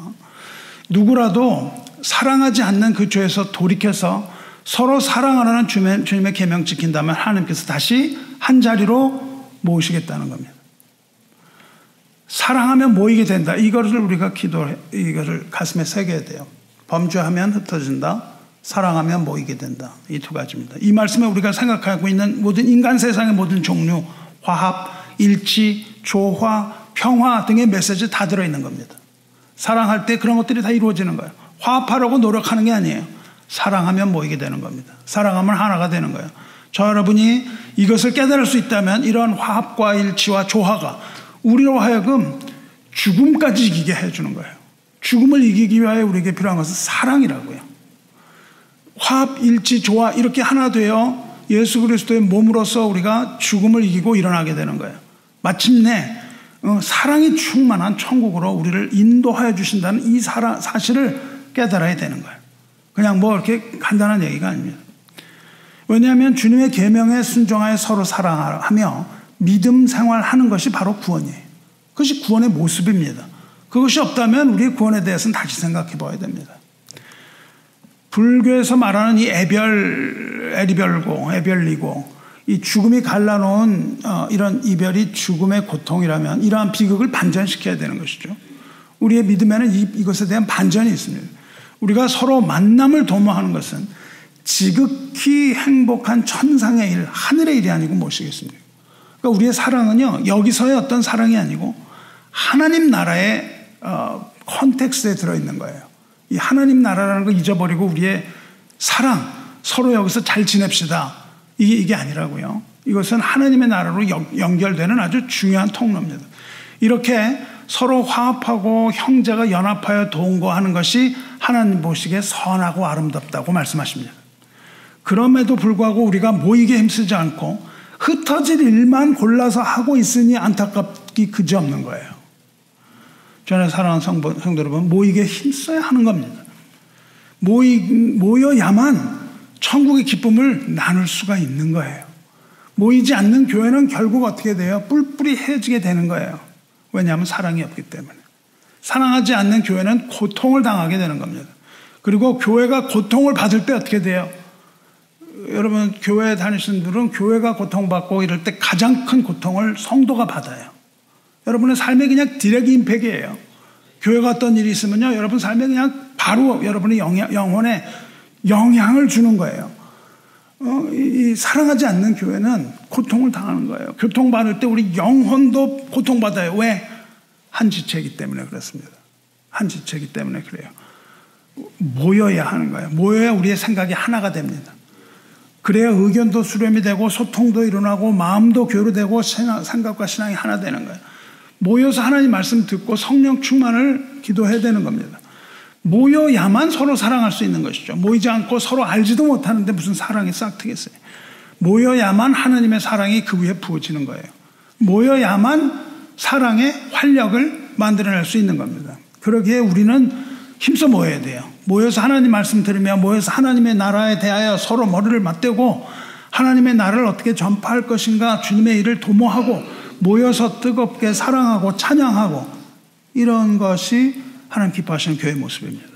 누구라도 사랑하지 않는 그 죄에서 돌이켜서 서로 사랑하라는 주님의 계명 지킨다면 하나님께서 다시 한 자리로 모으시겠다는 겁니다. 사랑하면 모이게 된다. 이것을 우리가 이것을 가슴에 새겨야 돼요. 범죄하면 흩어진다. 사랑하면 모이게 된다. 이 두 가지입니다. 이 말씀에 우리가 생각하고 있는 모든 인간 세상의 모든 종류, 화합, 일치, 조화, 평화 등의 메시지 다 들어있는 겁니다. 사랑할 때 그런 것들이 다 이루어지는 거예요. 화합하려고 노력하는 게 아니에요. 사랑하면 모이게 되는 겁니다. 사랑하면 하나가 되는 거예요. 저 여러분이 이것을 깨달을 수 있다면 이런 화합과 일치와 조화가 우리로 하여금 죽음까지 이기게 해주는 거예요. 죽음을 이기기 위하여 우리에게 필요한 것은 사랑이라고요. 화합, 일치, 조화 이렇게 하나 되어 예수 그리스도의 몸으로서 우리가 죽음을 이기고 일어나게 되는 거예요. 마침내 사랑이 충만한 천국으로 우리를 인도하여 주신다는 이 사실을 깨달아야 되는 거예요. 그냥 뭐 이렇게 간단한 얘기가 아닙니다. 왜냐하면 주님의 계명에 순종하여 서로 사랑하며 믿음 생활하는 것이 바로 구원이에요. 그것이 구원의 모습입니다. 그것이 없다면 우리의 구원에 대해서는 다시 생각해 봐야 됩니다. 불교에서 말하는 이 애별리고 이 죽음이 갈라놓은 이런 이별이 죽음의 고통이라면 이러한 비극을 반전시켜야 되는 것이죠. 우리의 믿음에는 이것에 대한 반전이 있습니다. 우리가 서로 만남을 도모하는 것은 지극히 행복한 천상의 일, 하늘의 일이 아니고 무엇이겠습니까? 그러니까 우리의 사랑은요, 여기서의 어떤 사랑이 아니고 하나님 나라의 컨텍스트에 들어있는 거예요. 이 하나님 나라라는 걸 잊어버리고 우리의 사랑, 서로 여기서 잘 지냅시다. 이게 아니라고요. 이것은 하나님의 나라로 연결되는 아주 중요한 통로입니다. 이렇게 서로 화합하고 형제가 연합하여 동거하는 것이 하나님 보시기에 선하고 아름답다고 말씀하십니다. 그럼에도 불구하고 우리가 모이게 힘쓰지 않고 흩어질 일만 골라서 하고 있으니 안타깝기 그지없는 거예요. 저는 사랑하는 성도 여러분, 모이게 힘써야 하는 겁니다. 모여야만 천국의 기쁨을 나눌 수가 있는 거예요. 모이지 않는 교회는 결국 어떻게 돼요? 뿔뿔이 헤어지게 되는 거예요. 왜냐하면 사랑이 없기 때문에. 사랑하지 않는 교회는 고통을 당하게 되는 겁니다. 그리고 교회가 고통을 받을 때 어떻게 돼요? 여러분 교회 다니시는 분들은 교회가 고통받고 이럴 때 가장 큰 고통을 성도가 받아요. 여러분의 삶에 그냥 디렉트 임팩이에요. 교회가 어떤 일이 있으면요, 여러분 삶에 그냥 바로 여러분의 영혼에 영향을 주는 거예요. 이 사랑하지 않는 교회는 고통을 당하는 거예요. 고통받을 때 우리 영혼도 고통받아요. 왜? 한 지체이기 때문에 그렇습니다. 한 지체이기 때문에 그래요. 모여야 하는 거예요. 모여야 우리의 생각이 하나가 됩니다. 그래야 의견도 수렴이 되고 소통도 일어나고 마음도 교류되고 생각과 신앙이 하나 되는 거예요. 모여서 하나님 말씀 듣고 성령 충만을 기도해야 되는 겁니다. 모여야만 서로 사랑할 수 있는 것이죠. 모이지 않고 서로 알지도 못하는데 무슨 사랑이 싹트겠어요. 모여야만 하나님의 사랑이 그 위에 부어지는 거예요. 모여야만 사랑의 활력을 만들어낼 수 있는 겁니다. 그러기에 우리는 힘써 모여야 돼요. 모여서 하나님 말씀 들으며 모여서 하나님의 나라에 대하여 서로 머리를 맞대고 하나님의 나라를 어떻게 전파할 것인가 주님의 일을 도모하고 모여서 뜨겁게 사랑하고 찬양하고 이런 것이 하나님 기뻐하시는 교회의 모습입니다.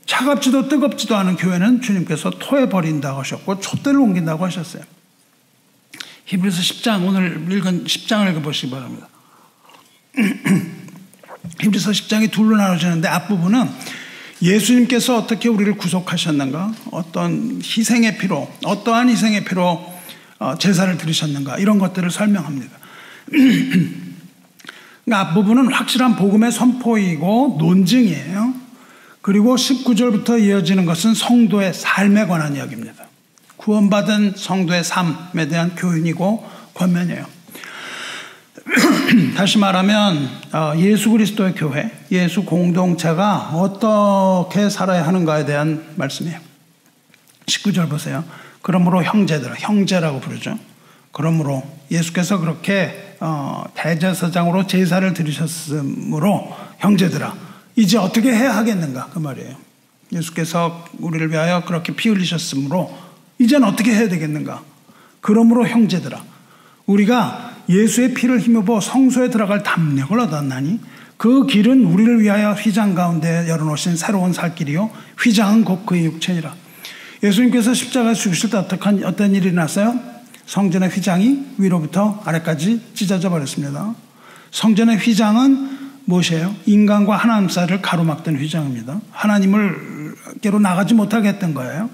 차갑지도 뜨겁지도 않은 교회는 주님께서 토해버린다고 하셨고 촛대를 옮긴다고 하셨어요. 히브리서 10장 오늘 읽은 10장을 읽어보시기 바랍니다. 히브리서 10장이 둘로 나눠지는데 앞부분은 예수님께서 어떻게 우리를 구속하셨는가, 어떤 희생의 피로, 어떠한 희생의 피로 제사를 드리셨는가 이런 것들을 설명합니다. 그러니까 앞부분은 확실한 복음의 선포이고 논증이에요. 그리고 19절부터 이어지는 것은 성도의 삶에 관한 이야기입니다. 구원받은 성도의 삶에 대한 교훈이고 권면이에요. 다시 말하면 예수 그리스도의 교회, 예수 공동체가 어떻게 살아야 하는가에 대한 말씀이에요. 19절 보세요. 그러므로 형제들아, 형제라고 부르죠. 그러므로 예수께서 그렇게 대제사장으로 제사를 드리셨으므로 형제들아 이제 어떻게 해야 하겠는가 그 말이에요. 예수께서 우리를 위하여 그렇게 피 흘리셨으므로 이제는 어떻게 해야 되겠는가. 그러므로 형제들아 우리가 예수의 피를 힘입어 성소에 들어갈 담력을 얻었나니 그 길은 우리를 위하여 휘장 가운데 열어놓으신 새로운 살 길이요 휘장은 곧 그의 육체니라. 예수님께서 십자가에 죽으실 때 어떤 일이 났어요? 성전의 휘장이 위로부터 아래까지 찢어져 버렸습니다. 성전의 휘장은 무엇이에요? 인간과 하나님 사이를 가로막던 휘장입니다. 하나님을께로 나가지 못하게 했던 거예요.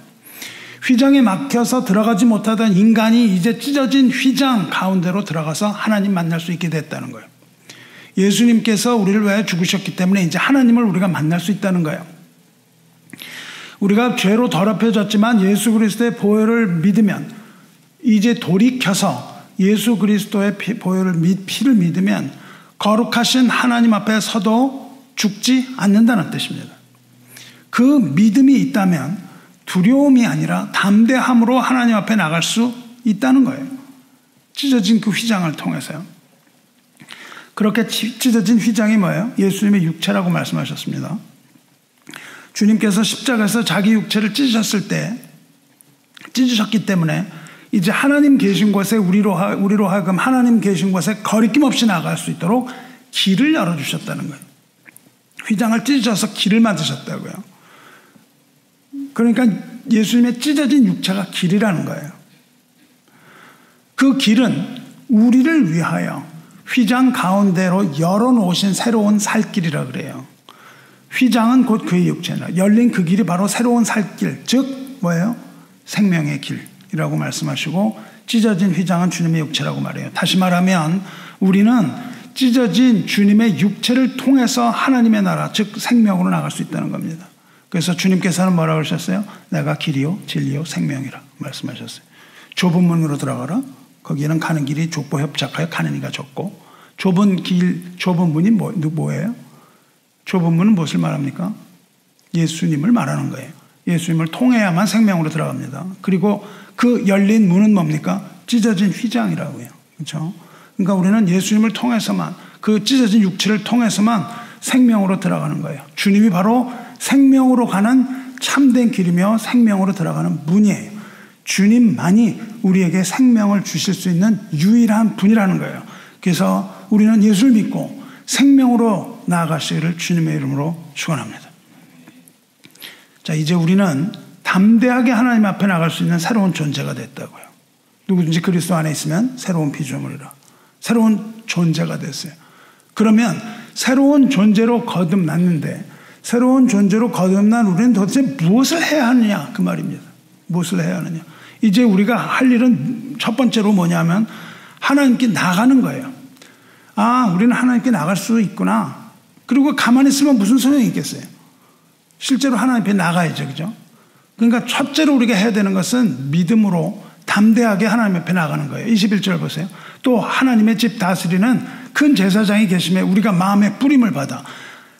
휘장에 막혀서 들어가지 못하던 인간이 이제 찢어진 휘장 가운데로 들어가서 하나님 만날 수 있게 됐다는 거예요. 예수님께서 우리를 위하여 죽으셨기 때문에 이제 하나님을 우리가 만날 수 있다는 거예요. 우리가 죄로 더럽혀졌지만 예수 그리스도의 보혈을 믿으면, 이제 돌이켜서 예수 그리스도의 보혈을 피를 믿으면 거룩하신 하나님 앞에 서도 죽지 않는다는 뜻입니다. 그 믿음이 있다면 두려움이 아니라 담대함으로 하나님 앞에 나갈 수 있다는 거예요. 찢어진 그 휘장을 통해서요. 그렇게 찢어진 휘장이 뭐예요? 예수님의 육체라고 말씀하셨습니다. 주님께서 십자가에서 자기 육체를 찢으셨기 때문에 이제 하나님 계신 곳에 우리로 하여금 하나님 계신 곳에 거리낌 없이 나갈 수 있도록 길을 열어주셨다는 거예요. 휘장을 찢으셔서 길을 만드셨다고요. 그러니까 예수님의 찢어진 육체가 길이라는 거예요. 그 길은 우리를 위하여 휘장 가운데로 열어놓으신 새로운 살길이라 그래요. 휘장은 곧 그의 육체나 열린 그 길이 바로 새로운 살길, 즉 뭐예요? 생명의 길이라고 말씀하시고, 찢어진 휘장은 주님의 육체라고 말해요. 다시 말하면 우리는 찢어진 주님의 육체를 통해서 하나님의 나라, 즉 생명으로 나갈 수 있다는 겁니다. 그래서 주님께서는 뭐라고 하셨어요? 내가 길이요 진리요 생명이라 말씀하셨어요. 좁은 문으로 들어가라. 거기는 가는 길이 좁고 협착하여 가는 이가 적고, 좁은 문이 뭐예요? 좁은 문은 무엇을 말합니까? 예수님을 말하는 거예요. 예수님을 통해야만 생명으로 들어갑니다. 그리고 그 열린 문은 뭡니까? 찢어진 휘장이라고요. 그렇죠? 그러니까 우리는 예수님을 통해서만, 그 찢어진 육체를 통해서만 생명으로 들어가는 거예요. 주님이 바로 생명으로 가는 참된 길이며 생명으로 들어가는 문이에요. 주님만이 우리에게 생명을 주실 수 있는 유일한 분이라는 거예요. 그래서 우리는 예수를 믿고 생명으로 나아가시기를 주님의 이름으로 축원합니다. 자, 이제 우리는 담대하게 하나님 앞에 나갈 수 있는 새로운 존재가 됐다고요. 누구든지 그리스도 안에 있으면 새로운 피조물이라. 새로운 존재가 됐어요. 그러면 새로운 존재로 거듭났는데, 새로운 존재로 거듭난 우리는 도대체 무엇을 해야 하느냐, 그 말입니다. 무엇을 해야 하느냐. 이제 우리가 할 일은 첫 번째로 뭐냐면 하나님께 나가는 거예요. 아, 우리는 하나님께 나갈 수 있구나. 그리고 가만히 있으면 무슨 소용이 있겠어요? 실제로 하나님 앞에 나가야죠. 그죠? 그러니까 첫째로 우리가 해야 되는 것은 믿음으로 담대하게 하나님 앞에 나가는 거예요. 21절 보세요. 또 하나님의 집 다스리는 큰 제사장이 계심에 우리가 마음의 뿌림을 받아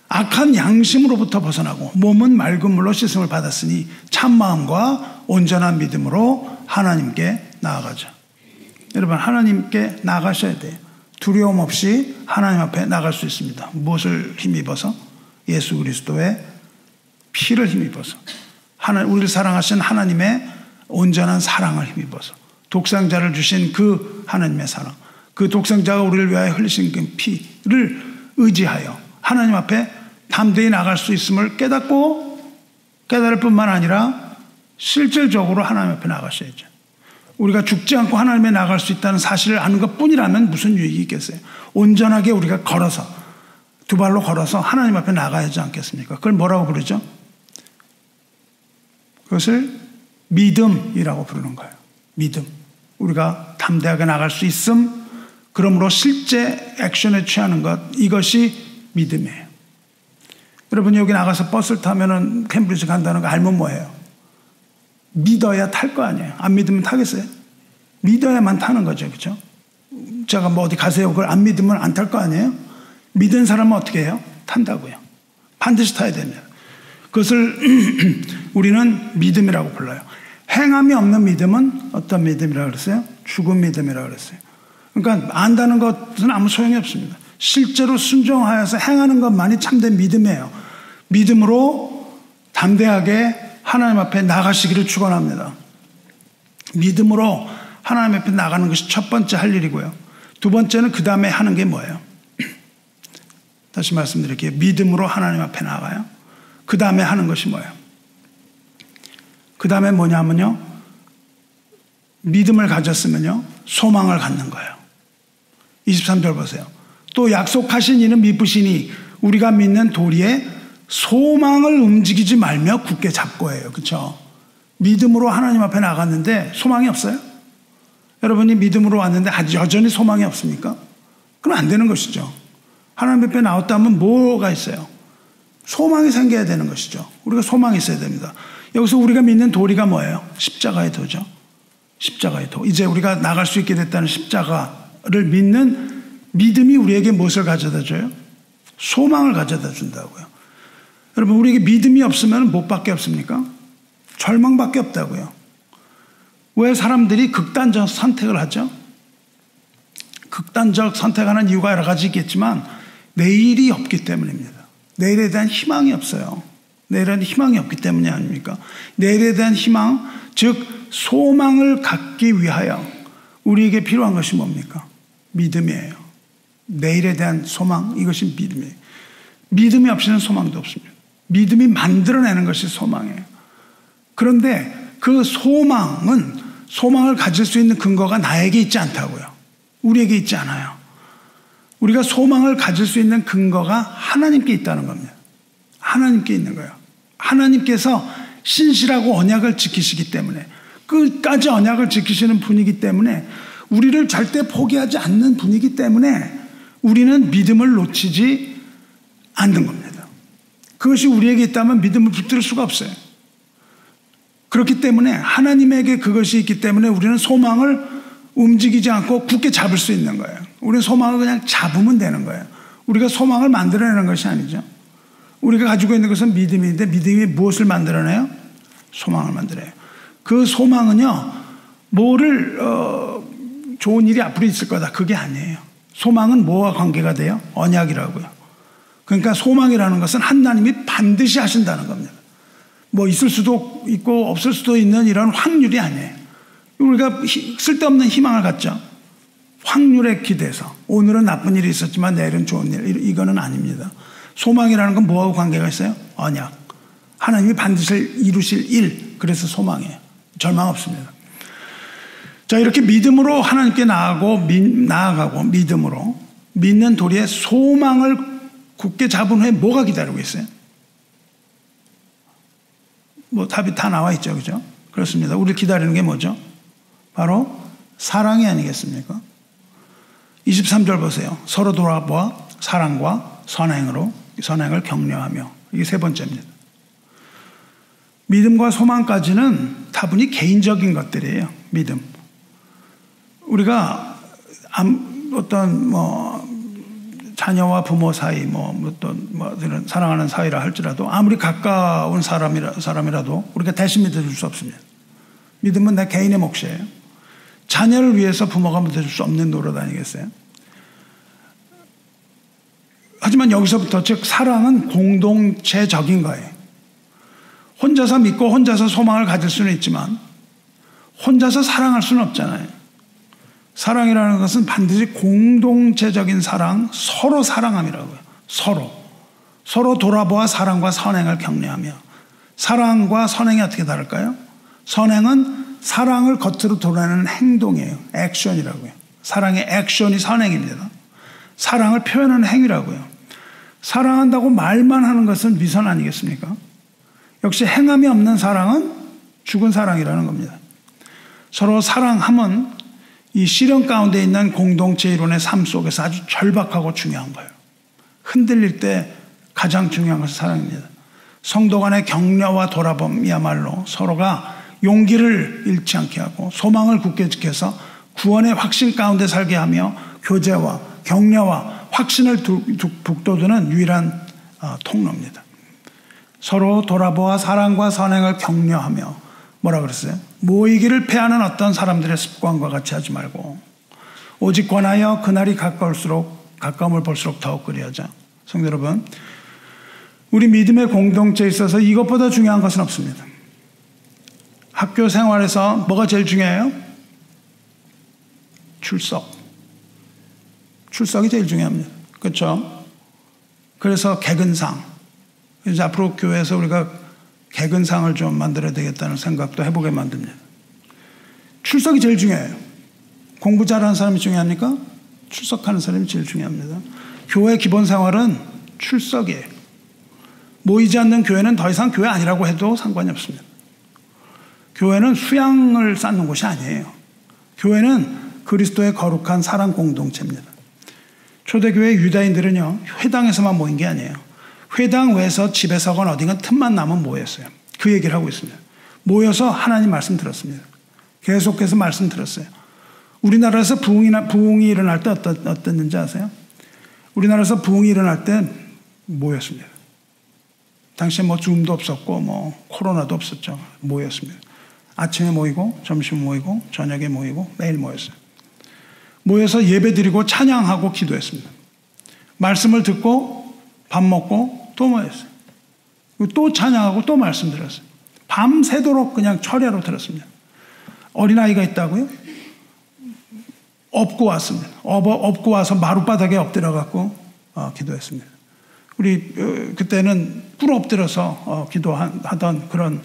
악한 양심으로부터 벗어나고 몸은 맑은 물로 씻음을 받았으니 참마음과 온전한 믿음으로 하나님께 나아가자. 여러분, 하나님께 나가셔야 돼요. 두려움 없이 하나님 앞에 나갈 수 있습니다. 무엇을 힘입어서? 예수 그리스도의 피를 힘입어서, 우리를 사랑하신 하나님의 온전한 사랑을 힘입어서, 독생자를 주신 그 하나님의 사랑, 그 독생자가 우리를 위하여 흘리신 그 피를 의지하여 하나님 앞에 담대히 나갈 수 있음을 깨달을 뿐만 아니라 실질적으로 하나님 앞에 나가셔야죠. 우리가 죽지 않고 하나님에 나갈 수 있다는 사실을 아는 것뿐이라면 무슨 유익이 있겠어요? 온전하게 우리가 걸어서, 두 발로 걸어서 하나님 앞에 나가야 하지 않겠습니까? 그걸 뭐라고 부르죠? 그것을 믿음이라고 부르는 거예요. 믿음. 우리가 담대하게 나갈 수 있음, 그러므로 실제 액션에 취하는 것, 이것이 믿음이에요. 여러분, 여기 나가서 버스를 타면은 캠브리지 간다는 거 알면 뭐예요? 믿어야 탈 거 아니에요. 안 믿으면 타겠어요? 믿어야만 타는 거죠. 그렇죠? 제가 뭐 어디 가세요, 그걸 안 믿으면 안 탈 거 아니에요? 믿은 사람은 어떻게 해요? 탄다고요. 반드시 타야 됩니다. 그것을 우리는 믿음이라고 불러요. 행함이 없는 믿음은 어떤 믿음이라고 그랬어요? 죽은 믿음이라고 그랬어요. 그러니까 안다는 것은 아무 소용이 없습니다. 실제로 순종하여서 행하는 것만이 참된 믿음이에요. 믿음으로 담대하게 하나님 앞에 나가시기를 축원합니다. 믿음으로 하나님 앞에 나가는 것이 첫 번째 할 일이고요. 두 번째는 그 다음에 하는 게 뭐예요? 다시 말씀드릴게요. 믿음으로 하나님 앞에 나가요. 그 다음에 하는 것이 뭐예요? 그 다음에 뭐냐면요, 믿음을 가졌으면요 소망을 갖는 거예요. 23절 보세요. 또 약속하신 이는 미쁘시니 우리가 믿는 도리에 소망을 움직이지 말며 굳게 잡고예요. 그렇죠? 믿음으로 하나님 앞에 나갔는데 소망이 없어요? 여러분이 믿음으로 왔는데 여전히 소망이 없습니까? 그럼 안 되는 것이죠. 하나님 앞에 나왔다면 뭐가 있어요? 소망이 생겨야 되는 것이죠. 우리가 소망이 있어야 됩니다. 여기서 우리가 믿는 도리가 뭐예요? 십자가의 도죠. 십자가의 도. 이제 우리가 나갈 수 있게 됐다는 십자가를 믿는 믿음이 우리에게 무엇을 가져다 줘요? 소망을 가져다 준다고요. 여러분, 우리에게 믿음이 없으면 무엇밖에 없습니까? 절망밖에 없다고요. 왜 사람들이 극단적 선택을 하죠? 극단적 선택하는 이유가 여러 가지 있겠지만 내일이 없기 때문입니다. 내일에 대한 희망이 없어요. 내일에 대한 희망이 없기 때문이 아닙니까? 내일에 대한 희망, 즉 소망을 갖기 위하여 우리에게 필요한 것이 뭡니까? 믿음이에요. 내일에 대한 소망, 이것이 믿음이에요. 믿음이 없이는 소망도 없습니다. 믿음이 만들어내는 것이 소망이에요. 그런데 그 소망을 가질 수 있는 근거가 나에게 있지 않다고요. 우리에게 있지 않아요. 우리가 소망을 가질 수 있는 근거가 하나님께 있다는 겁니다. 하나님께 있는 거예요. 하나님께서 신실하고 언약을 지키시기 때문에, 끝까지 언약을 지키시는 분이기 때문에, 우리를 절대 포기하지 않는 분이기 때문에 우리는 믿음을 놓치지 않는 겁니다. 그것이 우리에게 있다면 믿음을 붙들 수가 없어요. 그렇기 때문에 하나님에게 그것이 있기 때문에 우리는 소망을 움직이지 않고 굳게 잡을 수 있는 거예요. 우리는 소망을 그냥 잡으면 되는 거예요. 우리가 소망을 만들어내는 것이 아니죠. 우리가 가지고 있는 것은 믿음인데 믿음이 무엇을 만들어내요? 소망을 만들어요. 그 소망은요, 좋은 일이 앞으로 있을 거다, 그게 아니에요. 소망은 뭐와 관계가 돼요? 언약이라고요. 그러니까 소망이라는 것은 하나님이 반드시 하신다는 겁니다. 뭐 있을 수도 있고 없을 수도 있는 이런 확률이 아니에요. 우리가 쓸데없는 희망을 갖죠. 확률에 기대서 오늘은 나쁜 일이 있었지만 내일은 좋은 일, 이거는 아닙니다. 소망이라는 건 뭐하고 관계가 있어요? 언약. 하나님이 반드시 이루실 일, 그래서 소망이에요. 절망 없습니다. 자, 이렇게 믿음으로 하나님께 나아가고 믿음으로 믿는 도리에 소망을 굳게 잡은 후에 뭐가 기다리고 있어요? 뭐 답이 다 나와 있죠, 그죠? 그렇습니다. 우리를 기다리는 게 뭐죠? 바로 사랑이 아니겠습니까? 23절 보세요. 서로 돌아보아 사랑과 선행을 격려하며. 이게 세 번째입니다. 믿음과 소망까지는 다분히 개인적인 것들이에요. 믿음. 우리가 어떤 자녀와 부모 사이, 이런 사랑하는 사이라 할지라도 아무리 가까운 사람이라도 우리가 대신 믿어줄 수 없습니다. 믿음은 내 개인의 몫이에요. 자녀를 위해서 부모가 믿어줄 수 없는 노릇 아니겠어요? 하지만 여기서부터, 즉 사랑은 공동체적인 거예요. 혼자서 믿고 혼자서 소망을 가질 수는 있지만 혼자서 사랑할 수는 없잖아요. 사랑이라는 것은 반드시 공동체적인 사랑, 서로 사랑함이라고요. 서로 돌아보아 사랑과 선행을 격려하며. 사랑과 선행이 어떻게 다를까요? 선행은 사랑을 겉으로 드러내는 행동이에요. 액션이라고요. 사랑의 액션이 선행입니다. 사랑을 표현하는 행위라고요. 사랑한다고 말만 하는 것은 위선 아니겠습니까? 역시 행함이 없는 사랑은 죽은 사랑이라는 겁니다. 서로 사랑함은 이 시련 가운데 있는 공동체 이론의 삶 속에서 아주 절박하고 중요한 거예요. 흔들릴 때 가장 중요한 것은 사랑입니다. 성도 간의 격려와 돌아봄이야말로 서로가 용기를 잃지 않게 하고 소망을 굳게 지켜서 구원의 확신 가운데 살게 하며 교제와 격려와 확신을 북돋우는 유일한 통로입니다. 서로 돌아보아 사랑과 선행을 격려하며. 뭐라 그랬어요? 모이기를 패하는 어떤 사람들의 습관과 같이 하지 말고 오직 권하여 그날이 가까움을 볼수록 더욱 그리하자. 성도 여러분, 우리 믿음의 공동체에 있어서 이것보다 중요한 것은 없습니다. 학교 생활에서 뭐가 제일 중요해요? 출석이 제일 중요합니다. 그렇죠? 그래서 개근상. 그래서 앞으로 교회에서 우리가 개근상을 좀 만들어야 되겠다는 생각도 해보게 만듭니다. 출석이 제일 중요해요. 공부 잘하는 사람이 중요합니까? 출석하는 사람이 제일 중요합니다. 교회 기본 생활은 출석이에요. 모이지 않는 교회는 더 이상 교회 아니라고 해도 상관이 없습니다. 교회는 수양을 쌓는 곳이 아니에요. 교회는 그리스도의 거룩한 사랑 공동체입니다. 초대교회 유다인들은요, 회당에서만 모인 게 아니에요. 회당 외에서 집에서건 어딘가 틈만 나면 모였어요. 그 얘기를 하고 있습니다. 모여서 하나님 말씀 들었습니다. 계속해서 말씀 들었어요. 우리나라에서 부흥이 일어날 때 어땠는지 아세요? 우리나라에서 부흥이 일어날 때 모였습니다. 당시에 뭐 줌도 없었고 뭐 코로나도 없었죠. 모였습니다. 아침에 모이고 점심에 모이고 저녁에 모이고 매일 모였어요. 모여서 예배 드리고 찬양하고 기도했습니다. 말씀을 듣고 밥 먹고 또 모였어요. 또 찬양하고 또 말씀 들었어요. 밤새도록 그냥 철야로 들었습니다. 어린아이가 있다고요? 업고 왔습니다. 업고 와서 마룻바닥에 엎드려갖고 기도했습니다. 우리 그때는 꿇어 엎드려서 기도하던 그런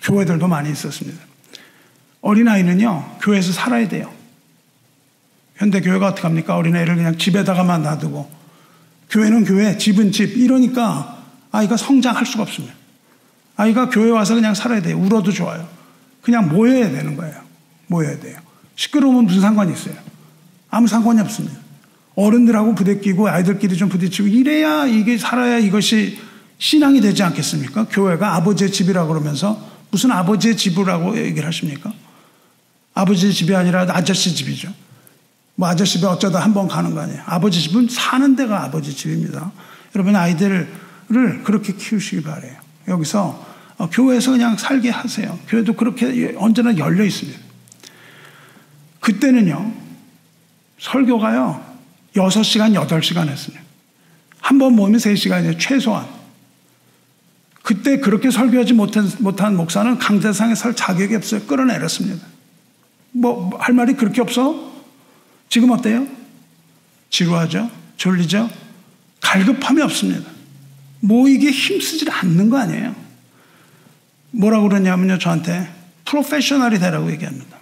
교회들도 많이 있었습니다. 어린아이는요, 교회에서 살아야 돼요. 현대교회가 어떻게 합니까? 어린아이를 그냥 집에다가만 놔두고, 교회는 교회, 집은 집, 이러니까 아이가 성장할 수가 없습니다. 아이가 교회 와서 그냥 살아야 돼요. 울어도 좋아요. 그냥 모여야 되는 거예요. 모여야 돼요. 시끄러우면 무슨 상관이 있어요? 아무 상관이 없습니다. 어른들하고 부대끼고 아이들끼리 좀 부딪히고 이래야 이게 살아야 이것이 신앙이 되지 않겠습니까? 교회가 아버지의 집이라고 그러면서 무슨 아버지의 집이라고 얘기를 하십니까? 아버지의 집이 아니라 아저씨 집이죠. 뭐 아저씨 집에 어쩌다 한번 가는 거 아니에요. 아버지 집은 사는 데가 아버지 집입니다. 여러분 아이들을 그렇게 키우시기 바라요. 여기서 교회에서 그냥 살게 하세요. 교회도 그렇게 언제나 열려 있습니다. 그때는요, 설교가요 6시간 8시간 했습니다. 한 번 모이면 3시간이에요. 최소한. 그때 그렇게 설교하지 못한 목사는 강대상에 설 자격이 없어요. 끌어내렸습니다. 뭐 할 말이 그렇게 없어? 지금 어때요? 지루하죠? 졸리죠? 갈급함이 없습니다. 모이기에 힘쓰지 않는 거 아니에요. 뭐라고 그러냐면요, 저한테 프로페셔널이 되라고 얘기합니다.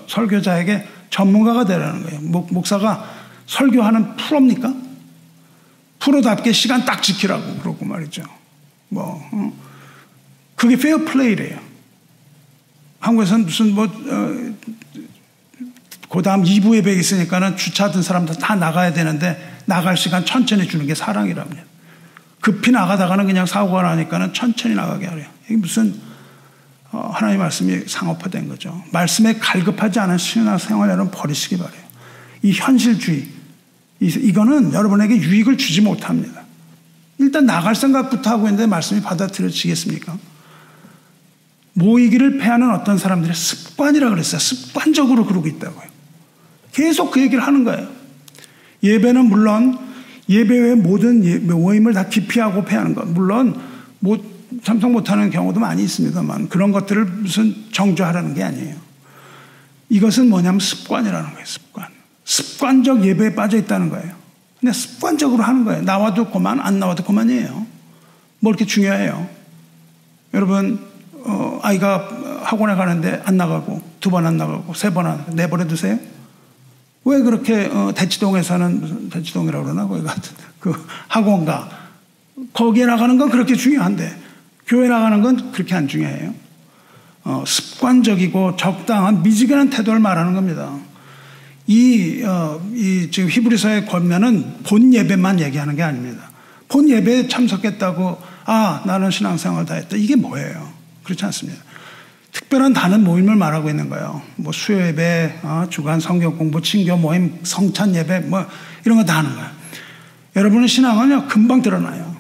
설교자에게 전문가가 되라는 거예요. 목사가 설교하는 프로입니까? 프로답게 시간 딱 지키라고 그러고 말이죠. 그게 페어 플레이래요. 한국에서는 무슨 그 다음 2부 예배 있으니까는 주차하던 사람들 다 나가야 되는데 나갈 시간 천천히 주는 게 사랑이랍니다. 급히 나가다가는 그냥 사고가 나니까는 천천히 나가게 하래요. 이게 무슨 하나님의 말씀이 상업화된 거죠. 말씀에 갈급하지 않은 신앙생활 여러분 버리시기 바라요. 이 현실주의 이거는 여러분에게 유익을 주지 못합니다. 일단 나갈 생각부터 하고 있는데 말씀이 받아들여지겠습니까? 모이기를 패하는 어떤 사람들의 습관이라고 그랬어요. 습관적으로 그러고 있다고요. 계속 그 얘기를 하는 거예요. 예배는 물론 예배 외의 모든 모임을 다 기피하고 패하는 것. 물론 참석 못하는 경우도 많이 있습니다만 그런 것들을 무슨 정죄하라는 게 아니에요. 이것은 뭐냐면 습관이라는 거예요. 습관적 예배에 빠져 있다는 거예요. 그냥 습관적으로 하는 거예요. 나와도 그만, 안 나와도 그만이에요. 뭐 이렇게 중요해요. 여러분 아이가 학원에 가는데 안 나가고 2번 안 나가고 3번 안 나가고 내버려 두세요? 왜 그렇게 대치동에서는 무슨 대치동이라고 그러나 거기 같은 그 학원가 거기에 나가는 건 그렇게 중요한데 교회 나가는 건 그렇게 안 중요해요. 습관적이고 적당한 미지근한 태도를 말하는 겁니다. 지금 히브리서의 권면은 본 예배만 얘기하는 게 아닙니다. 본 예배에 참석했다고 나는 신앙생활 다 했다. 이게 뭐예요? 그렇지 않습니다. 특별한 다른 모임을 말하고 있는 거예요. 뭐 수요 예배, 주간 성경 공부, 친교 모임, 성찬 예배, 뭐 이런 거 다 하는 거예요. 여러분의 신앙은요 금방 드러나요.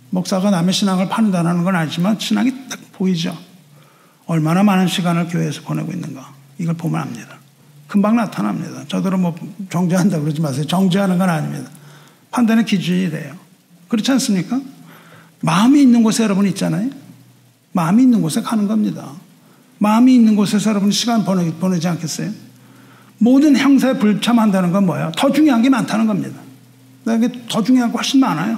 목사가 남의 신앙을 판단하는 건 아니지만 신앙이 딱 보이죠. 얼마나 많은 시간을 교회에서 보내고 있는가 이걸 보면 압니다. 금방 나타납니다. 저더러 뭐 정죄한다 그러지 마세요. 정죄하는 건 아닙니다. 판단의 기준이 돼요. 그렇지 않습니까? 마음이 있는 곳에 여러분 있잖아요. 마음이 있는 곳에 가는 겁니다. 마음이 있는 곳에서 여러분 시간 보내지 않겠어요? 모든 형사에 불참한다는 건 뭐예요? 더 중요한 게 많다는 겁니다. 이게 더 중요한 거 훨씬 많아요.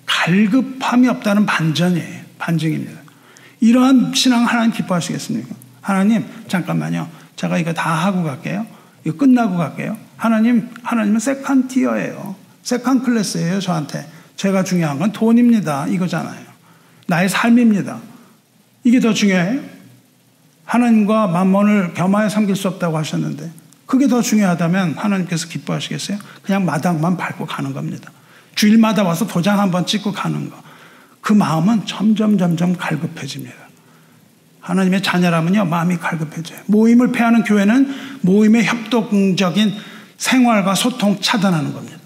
갈급함이 없다는 반전이에요. 반증입니다. 이러한 신앙 하나님 기뻐하시겠습니까? 하나님 잠깐만요. 제가 이거 다 하고 갈게요. 이거 끝나고 갈게요. 하나님은 세컨 티어예요. 세컨 클래스예요, 저한테. 제가 중요한 건 돈입니다. 이거잖아요. 나의 삶입니다. 이게 더 중요해요? 하나님과 만몬을 겸하여 섬길 수 없다고 하셨는데 그게 더 중요하다면 하나님께서 기뻐하시겠어요? 그냥 마당만 밟고 가는 겁니다. 주일마다 와서 도장 한번 찍고 가는 거. 그 마음은 점점 갈급해집니다. 하나님의 자녀라면요, 마음이 갈급해져요. 모임을 폐하는 교회는 모임의 협동적인 생활과 소통 차단하는 겁니다.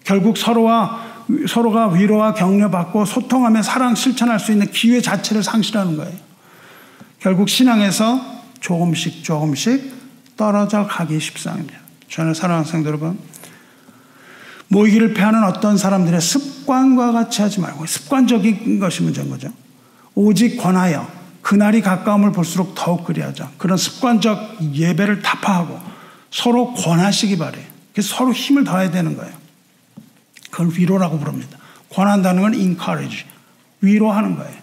결국 서로가 위로와 격려받고 소통하며 사랑 실천할 수 있는 기회 자체를 상실하는 거예요. 결국 신앙에서 조금씩 떨어져 가기 십상입니다. 저는 사랑하는 성도 여러분, 모이기를 폐하는 어떤 사람들의 습관과 같이 하지 말고, 습관적인 것이 문제인 거죠. 오직 권하여 그날이 가까움을 볼수록 더욱 그리하자. 그런 습관적 예배를 타파하고 서로 권하시기 바래요. 그래서 서로 힘을 더해야 되는 거예요. 그걸 위로라고 부릅니다. 권한다는 건 encourage, 위로하는 거예요.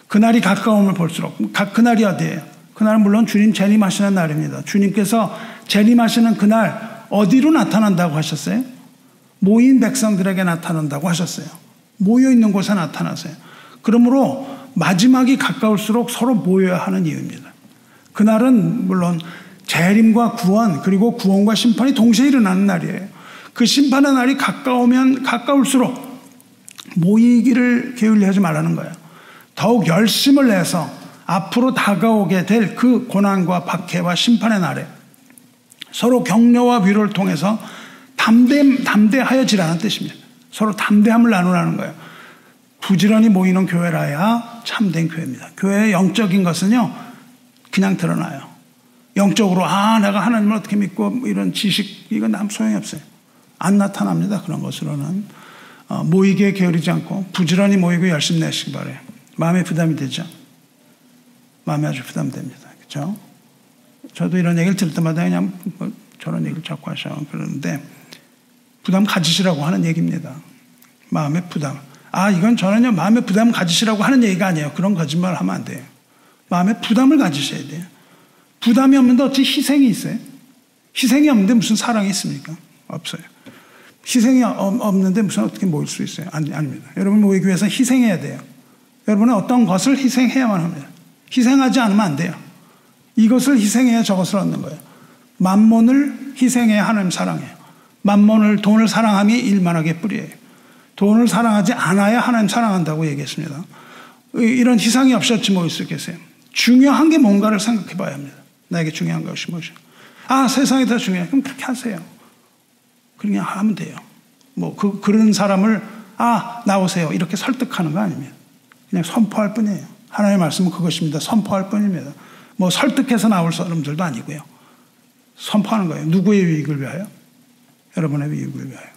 그날이 가까움을 볼수록, 그날이 어디예요? 그날은 물론 주님 재림하시는 날입니다. 주님께서 재림하시는 그날 어디로 나타난다고 하셨어요? 모인 백성들에게 나타난다고 하셨어요. 모여있는 곳에 나타나세요. 그러므로 마지막이 가까울수록 서로 모여야 하는 이유입니다. 그날은 물론 재림과 구원, 그리고 구원과 심판이 동시에 일어나는 날이에요. 그 심판의 날이 가까우면 가까울수록 모이기를 게을리하지 말라는 거예요. 더욱 열심을 내서 앞으로 다가오게 될 그 고난과 박해와 심판의 날에 서로 격려와 위로를 통해서 담대하여지라는 뜻입니다. 서로 담대함을 나누라는 거예요. 부지런히 모이는 교회라야 참된 교회입니다. 교회의 영적인 것은요, 그냥 드러나요. 영적으로 내가 하나님을 어떻게 믿고 이런 지식, 이건 아무 소용이 없어요. 안 나타납니다. 그런 것으로는. 모이기에 게으르지 않고 부지런히 모이고 열심히 내시기 바래요. 마음에 부담이 되죠. 마음에 아주 부담됩니다. 그렇죠? 저도 이런 얘기를 들을 때마다 그냥 저런 얘기를 자꾸 하셔 그러는데 부담 가지시라고 하는 얘기입니다. 마음의 부담. 이건 저는요, 마음의 부담 가지시라고 하는 얘기가 아니에요. 그런 거짓말 하면 안 돼요. 마음의 부담을 가지셔야 돼요. 부담이 없는데 어찌 희생이 있어요? 희생이 없는데 무슨 사랑이 있습니까? 없어요. 희생이 없는데 무슨 어떻게 모일 수 있어요? 아닙니다. 여러분 모이기 위해서 희생해야 돼요. 여러분은 어떤 것을 희생해야만 합니다. 희생하지 않으면 안 돼요. 이것을 희생해야 저것을 얻는 거예요. 만몬을 희생해야 하나님 사랑해요. 돈을 사랑함이 일만하게 뿌리예요. 돈을 사랑하지 않아야 하나님 사랑한다고 얘기했습니다. 이런 희생이 없이 어찌 모일 수 있겠어요? 중요한 게 뭔가를 생각해 봐야 합니다. 나에게 중요한 것이 무엇이요? 세상이 더 중요해. 그럼 그렇게 하세요. 그냥 하면 돼요. 그런 사람을, 나오세요. 이렇게 설득하는 거 아닙니다. 그냥 선포할 뿐이에요. 하나님의 말씀은 그것입니다. 선포할 뿐입니다. 설득해서 나올 사람들도 아니고요. 선포하는 거예요. 누구의 유익을 위하여? 여러분의 유익을 위하여.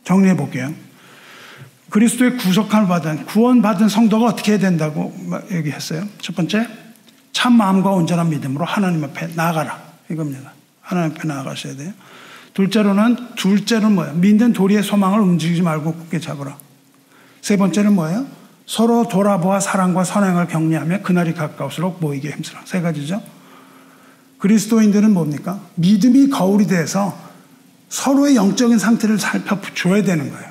정리해 볼게요. 그리스도의 구원받은 성도가 어떻게 해야 된다고 얘기했어요. 첫 번째, 참 마음과 온전한 믿음으로 하나님 앞에 나아가라. 이겁니다. 하나님 앞에 나아가셔야 돼요. 둘째는 뭐예요? 믿는 도리의 소망을 움직이지 말고 굳게 잡으라. 세 번째는 뭐예요? 서로 돌아보아 사랑과 선행을 격려하며 그날이 가까울수록 모이게 힘쓰라. 세 가지죠. 그리스도인들은 뭡니까? 믿음이 거울이 돼서 서로의 영적인 상태를 살펴줘야 되는 거예요.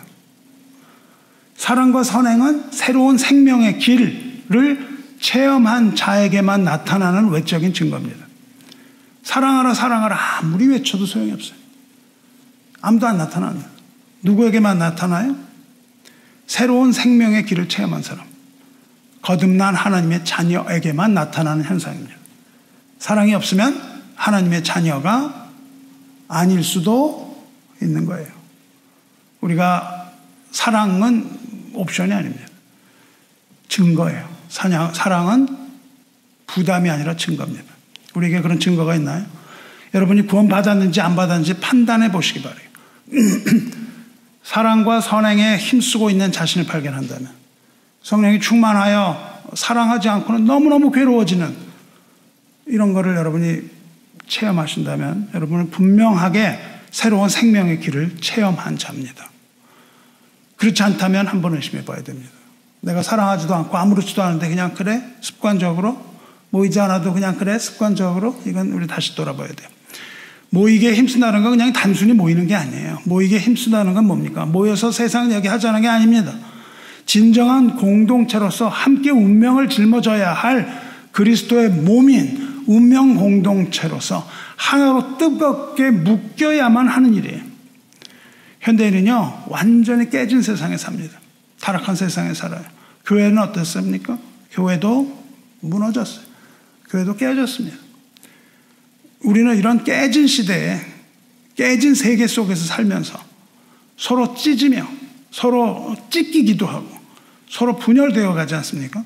사랑과 선행은 새로운 생명의 길을 체험한 자에게만 나타나는 외적인 증거입니다. 사랑하라 사랑하라 아무리 외쳐도 소용이 없어요. 아무도 안 나타납니다. 누구에게만 나타나요? 새로운 생명의 길을 체험한 사람, 거듭난 하나님의 자녀에게만 나타나는 현상입니다. 사랑이 없으면 하나님의 자녀가 아닐 수도 있는 거예요. 우리가 사랑은 옵션이 아닙니다. 증거예요. 사랑은 부담이 아니라 증거입니다. 우리에게 그런 증거가 있나요? 여러분이 구원받았는지 안 받았는지 판단해 보시기 바라요. 사랑과 선행에 힘쓰고 있는 자신을 발견한다면, 성령이 충만하여 사랑하지 않고는 너무너무 괴로워지는 이런 거를 여러분이 체험하신다면 여러분은 분명하게 새로운 생명의 길을 체험한 자입니다. 그렇지 않다면 한번 의심해 봐야 됩니다. 내가 사랑하지도 않고 아무렇지도 않은데 그냥 그래? 습관적으로? 모이지 않아도 그냥 그래? 습관적으로? 이건 우리 다시 돌아봐야 돼요. 모이게 힘쓴다는 건 그냥 단순히 모이는 게 아니에요. 모이게 힘쓴다는 건 뭡니까? 모여서 세상 이야기 하자는 게 아닙니다. 진정한 공동체로서 함께 운명을 짊어져야 할 그리스도의 몸인 운명 공동체로서 하나로 뜨겁게 묶여야만 하는 일이에요. 현대인은요, 완전히 깨진 세상에 삽니다. 타락한 세상에 살아요. 교회는 어땠습니까? 교회도 무너졌어요. 교회도 깨졌습니다. 우리는 이런 깨진 시대에, 깨진 세계 속에서 살면서 서로 찢으며 서로 찢기기도 하고 서로 분열되어 가지 않습니까?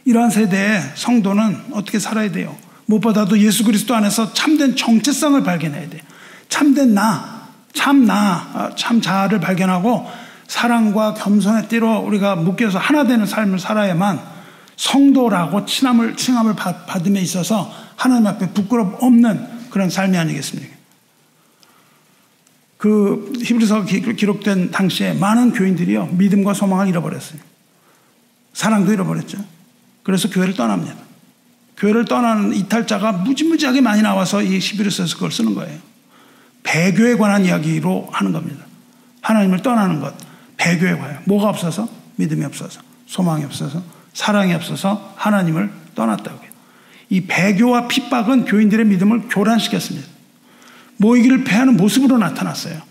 이러한 세대에 성도는 어떻게 살아야 돼요? 무엇보다도 예수 그리스도 안에서 참된 정체성을 발견해야 돼요. 참된 나, 참 자아를 발견하고 사랑과 겸손의 띠로 우리가 묶여서 하나 되는 삶을 살아야만 성도라고 칭함을 받음에 있어서 하나님 앞에 부끄럼 없는 그런 삶이 아니겠습니까? 그 히브리서가 기록된 당시에 많은 교인들이요, 믿음과 소망을 잃어버렸어요. 사랑도 잃어버렸죠. 그래서 교회를 떠납니다. 교회를 떠나는 이탈자가 무지무지하게 많이 나와서 이 히브리서에서 그걸 쓰는 거예요. 배교에 관한 이야기로 하는 겁니다. 하나님을 떠나는 것, 배교에 관한. 뭐가 없어서? 믿음이 없어서, 소망이 없어서, 사랑이 없어서 하나님을 떠났다고요. 이 배교와 핍박은 교인들의 믿음을 교란시켰습니다. 모이기를 패하는 모습으로 나타났어요.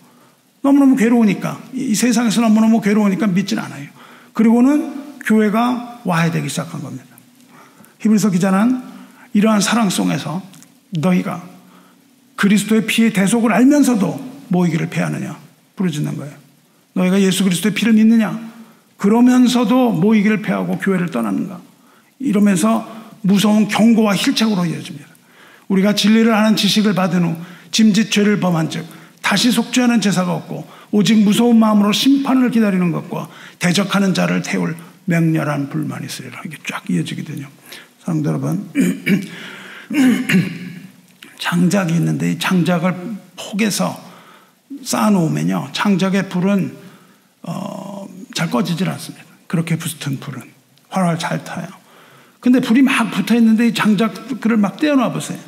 너무너무 괴로우니까, 이 세상에서 너무너무 괴로우니까 믿진 않아요. 그리고는 교회가 와야 되기 시작한 겁니다. 히브리서 기자는 이러한 사랑 속에서 너희가 그리스도의 피의 대속을 알면서도 모이기를 패하느냐 부르짖는 거예요. 너희가 예수 그리스도의 피를 믿느냐, 그러면서도 모이기를 패하고 교회를 떠나는가. 이러면서 무서운 경고와 힐책으로 이어집니다. 우리가 진리를 아는 지식을 받은 후 짐짓 죄를 범한 즉 다시 속죄하는 제사가 없고 오직 무서운 마음으로 심판을 기다리는 것과 대적하는 자를 태울 맹렬한 불만이 있으리라. 이게 쫙 이어지거든요. 사랑도 여러분, 장작이 있는데 이 장작을 폭에서 쌓아놓으면요, 장작의 불은 잘 꺼지질 않습니다. 그렇게 붙은 불은 활활 잘 타요. 근데 불이 막 붙어 있는데 이 장작을 막 떼어놔 보세요.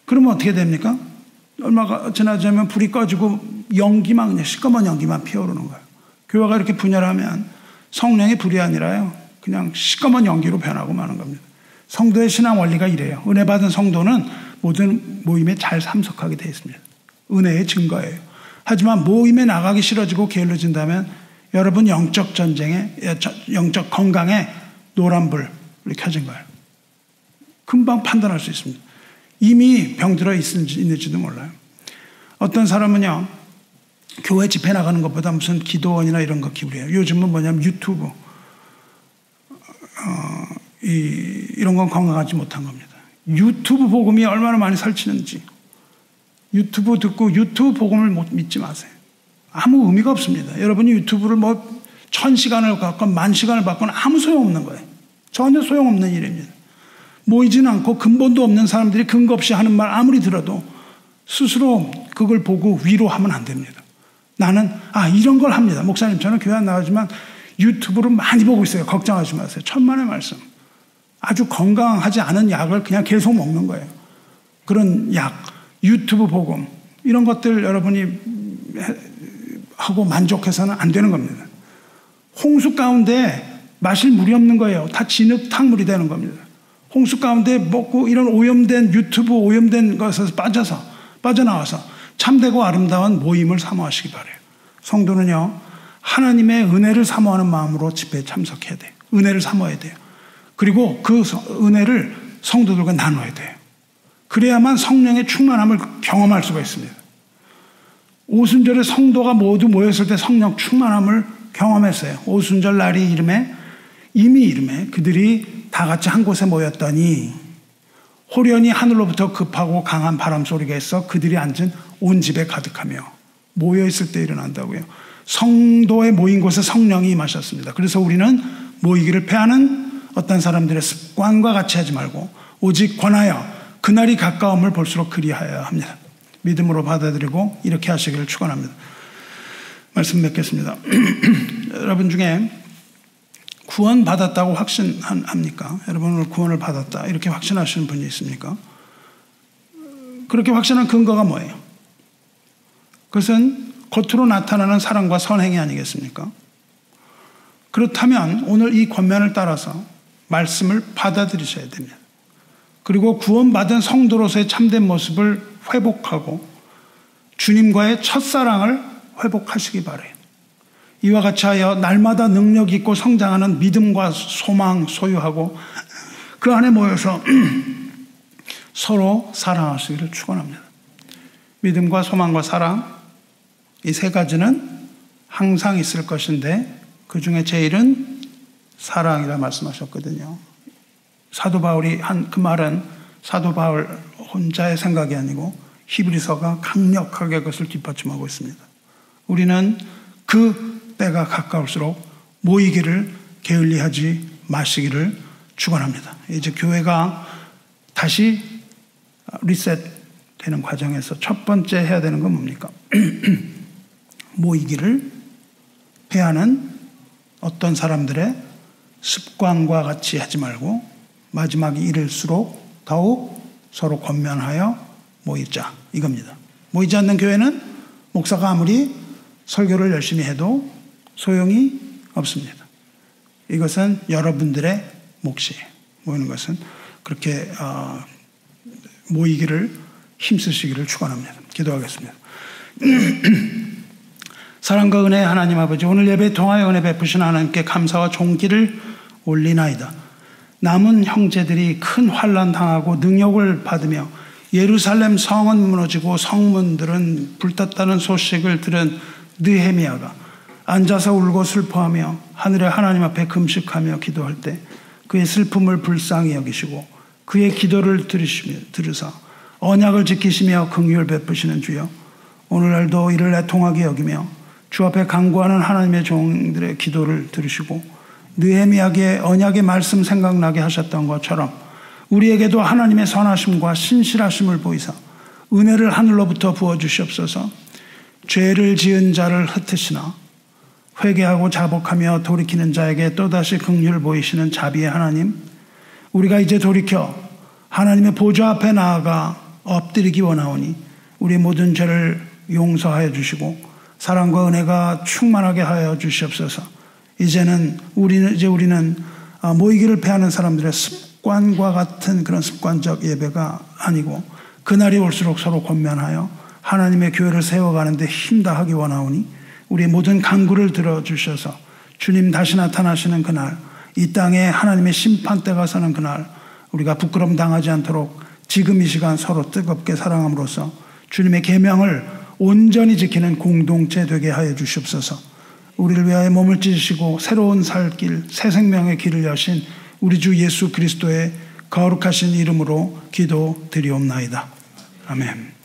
그러면 어떻게 됩니까? 얼마가 지나지 않으면 불이 꺼지고 연기만, 그냥 시꺼먼 연기만 피어오르는 거예요. 교회가 이렇게 분열하면 성령의 불이 아니라요, 그냥 시꺼먼 연기로 변하고 마는 겁니다. 성도의 신앙 원리가 이래요. 은혜 받은 성도는 모든 모임에 잘 참석하게 되어 있습니다. 은혜의 증거예요. 하지만 모임에 나가기 싫어지고 게을러진다면 여러분 영적 전쟁에, 영적 건강에 노란불이 켜진 거예요. 금방 판단할 수 있습니다. 이미 병들어 있는지도 몰라요. 어떤 사람은요, 교회 집회 나가는 것보다 무슨 기도원이나 이런 거 기울여요. 요즘은 뭐냐면 유튜브, 이런 건 건강하지 못한 겁니다. 유튜브 복음이 얼마나 많이 설치는지, 유튜브 듣고 유튜브 복음을 못 믿지 마세요. 아무 의미가 없습니다. 여러분이 유튜브를 뭐 1000시간을 받건 10,000시간을 받건 아무 소용없는 거예요. 전혀 소용없는 일입니다. 모이지는 않고 근본도 없는 사람들이 근거 없이 하는 말 아무리 들어도 스스로 그걸 보고 위로하면 안 됩니다. 나는 이런 걸 합니다. 목사님, 저는 교회 안 나가지만 유튜브를 많이 보고 있어요. 걱정하지 마세요. 천만의 말씀. 아주 건강하지 않은 약을 그냥 계속 먹는 거예요. 그런 약, 유튜브 복음, 이런 것들 여러분이 하고 만족해서는 안 되는 겁니다. 홍수 가운데 마실 물이 없는 거예요. 다 진흙탕물이 되는 겁니다. 홍수 가운데 먹고 이런 오염된 유튜브, 오염된 것에서 빠져나와서 참되고 아름다운 모임을 사모하시기 바라요. 성도는요, 하나님의 은혜를 사모하는 마음으로 집회에 참석해야 돼요. 은혜를 사모해야 돼요. 그리고 그 은혜를 성도들과 나눠야 돼요. 그래야만 성령의 충만함을 경험할 수가 있습니다. 오순절에 성도가 모두 모였을 때 성령 충만함을 경험했어요. 오순절 날이 이름에 그들이 다 같이 한 곳에 모였더니 호련히 하늘로부터 급하고 강한 바람 소리가 있어 그들이 앉은 온 집에 가득하며, 모여있을 때 일어난다고요. 성도의 모인 곳에 성령이 임하셨습니다. 그래서 우리는 모이기를 패하는 어떤 사람들의 습관과 같이 하지 말고 오직 권하여 그날이 가까움을 볼수록 그리하여야 합니다. 믿음으로 받아들이고 이렇게 하시기를 축원합니다. 말씀 맺겠습니다. 여러분 중에 구원 받았다고 확신합니까? 여러분 오늘 구원을 받았다 이렇게 확신하시는 분이 있습니까? 그렇게 확신한 근거가 뭐예요? 그것은 겉으로 나타나는 사랑과 선행이 아니겠습니까? 그렇다면 오늘 이 권면을 따라서 말씀을 받아들이셔야 됩니다. 그리고 구원받은 성도로서의 참된 모습을 회복하고 주님과의 첫사랑을 회복하시기 바라요. 이와 같이 하여 날마다 능력 있고 성장하는 믿음과 소망 소유하고 그 안에 모여서 서로 사랑하시기를 축원합니다. 믿음과 소망과 사랑, 이 세 가지는 항상 있을 것인데 그 중에 제일은 사랑이라 말씀하셨거든요. 사도 바울이 한 그 말은 사도 바울 혼자의 생각이 아니고 히브리서가 강력하게 그것을 뒷받침하고 있습니다. 우리는 그 때가 가까울수록 모이기를 게을리하지 마시기를 축원합니다. 이제 교회가 다시 리셋되는 과정에서 첫 번째 해야 되는 건 뭡니까? 모이기를 패하는 어떤 사람들의 습관과 같이 하지 말고 마지막이 이를수록 더욱 서로 권면하여 모이자, 이겁니다. 모이지 않는 교회는 목사가 아무리 설교를 열심히 해도 소용이 없습니다. 이것은 여러분들의 몫이에요. 모이는 것은 그렇게 모이기를 힘쓰시기를 축원합니다. 기도하겠습니다. 사랑과 은혜의 하나님 아버지, 오늘 예배 통하여 은혜 베푸신 하나님께 감사와 존귀를 올리나이다. 남은 형제들이 큰 환난 당하고 능욕을 받으며 예루살렘 성은 무너지고 성문들은 불탔다는 소식을 들은 느헤미야가 앉아서 울고 슬퍼하며 하늘의 하나님 앞에 금식하며 기도할 때 그의 슬픔을 불쌍히 여기시고 그의 기도를 들으사 언약을 지키시며 긍휼 베푸시는 주여, 오늘날도 이를 애통하게 여기며 주 앞에 간구하는 하나님의 종들의 기도를 들으시고 느헤미야의 언약의 말씀 생각나게 하셨던 것처럼 우리에게도 하나님의 선하심과 신실하심을 보이사 은혜를 하늘로부터 부어주시옵소서. 죄를 지은 자를 흩으시나 회개하고 자복하며 돌이키는 자에게 또다시 긍휼을 보이시는 자비의 하나님, 우리가 이제 돌이켜 하나님의 보좌 앞에 나아가 엎드리기 원하오니 우리 모든 죄를 용서하여 주시고 사랑과 은혜가 충만하게 하여 주시옵소서. 이제는 우리는 모이기를 패하는 사람들의 습관과 같은 그런 습관적 예배가 아니고 그날이 올수록 서로 권면하여 하나님의 교회를 세워가는데 힘다하기 원하오니 우리의 모든 간구를 들어주셔서 주님 다시 나타나시는 그날, 이 땅에 하나님의 심판대가 서는 그날 우리가 부끄러움 당하지 않도록 지금 이 시간 서로 뜨겁게 사랑함으로써 주님의 계명을 온전히 지키는 공동체 되게 하여 주시옵소서. 우리를 위하여 몸을 찢으시고 새로운 살 길, 새 생명의 길을 여신 우리 주 예수 그리스도의 거룩하신 이름으로 기도드리옵나이다. 아멘.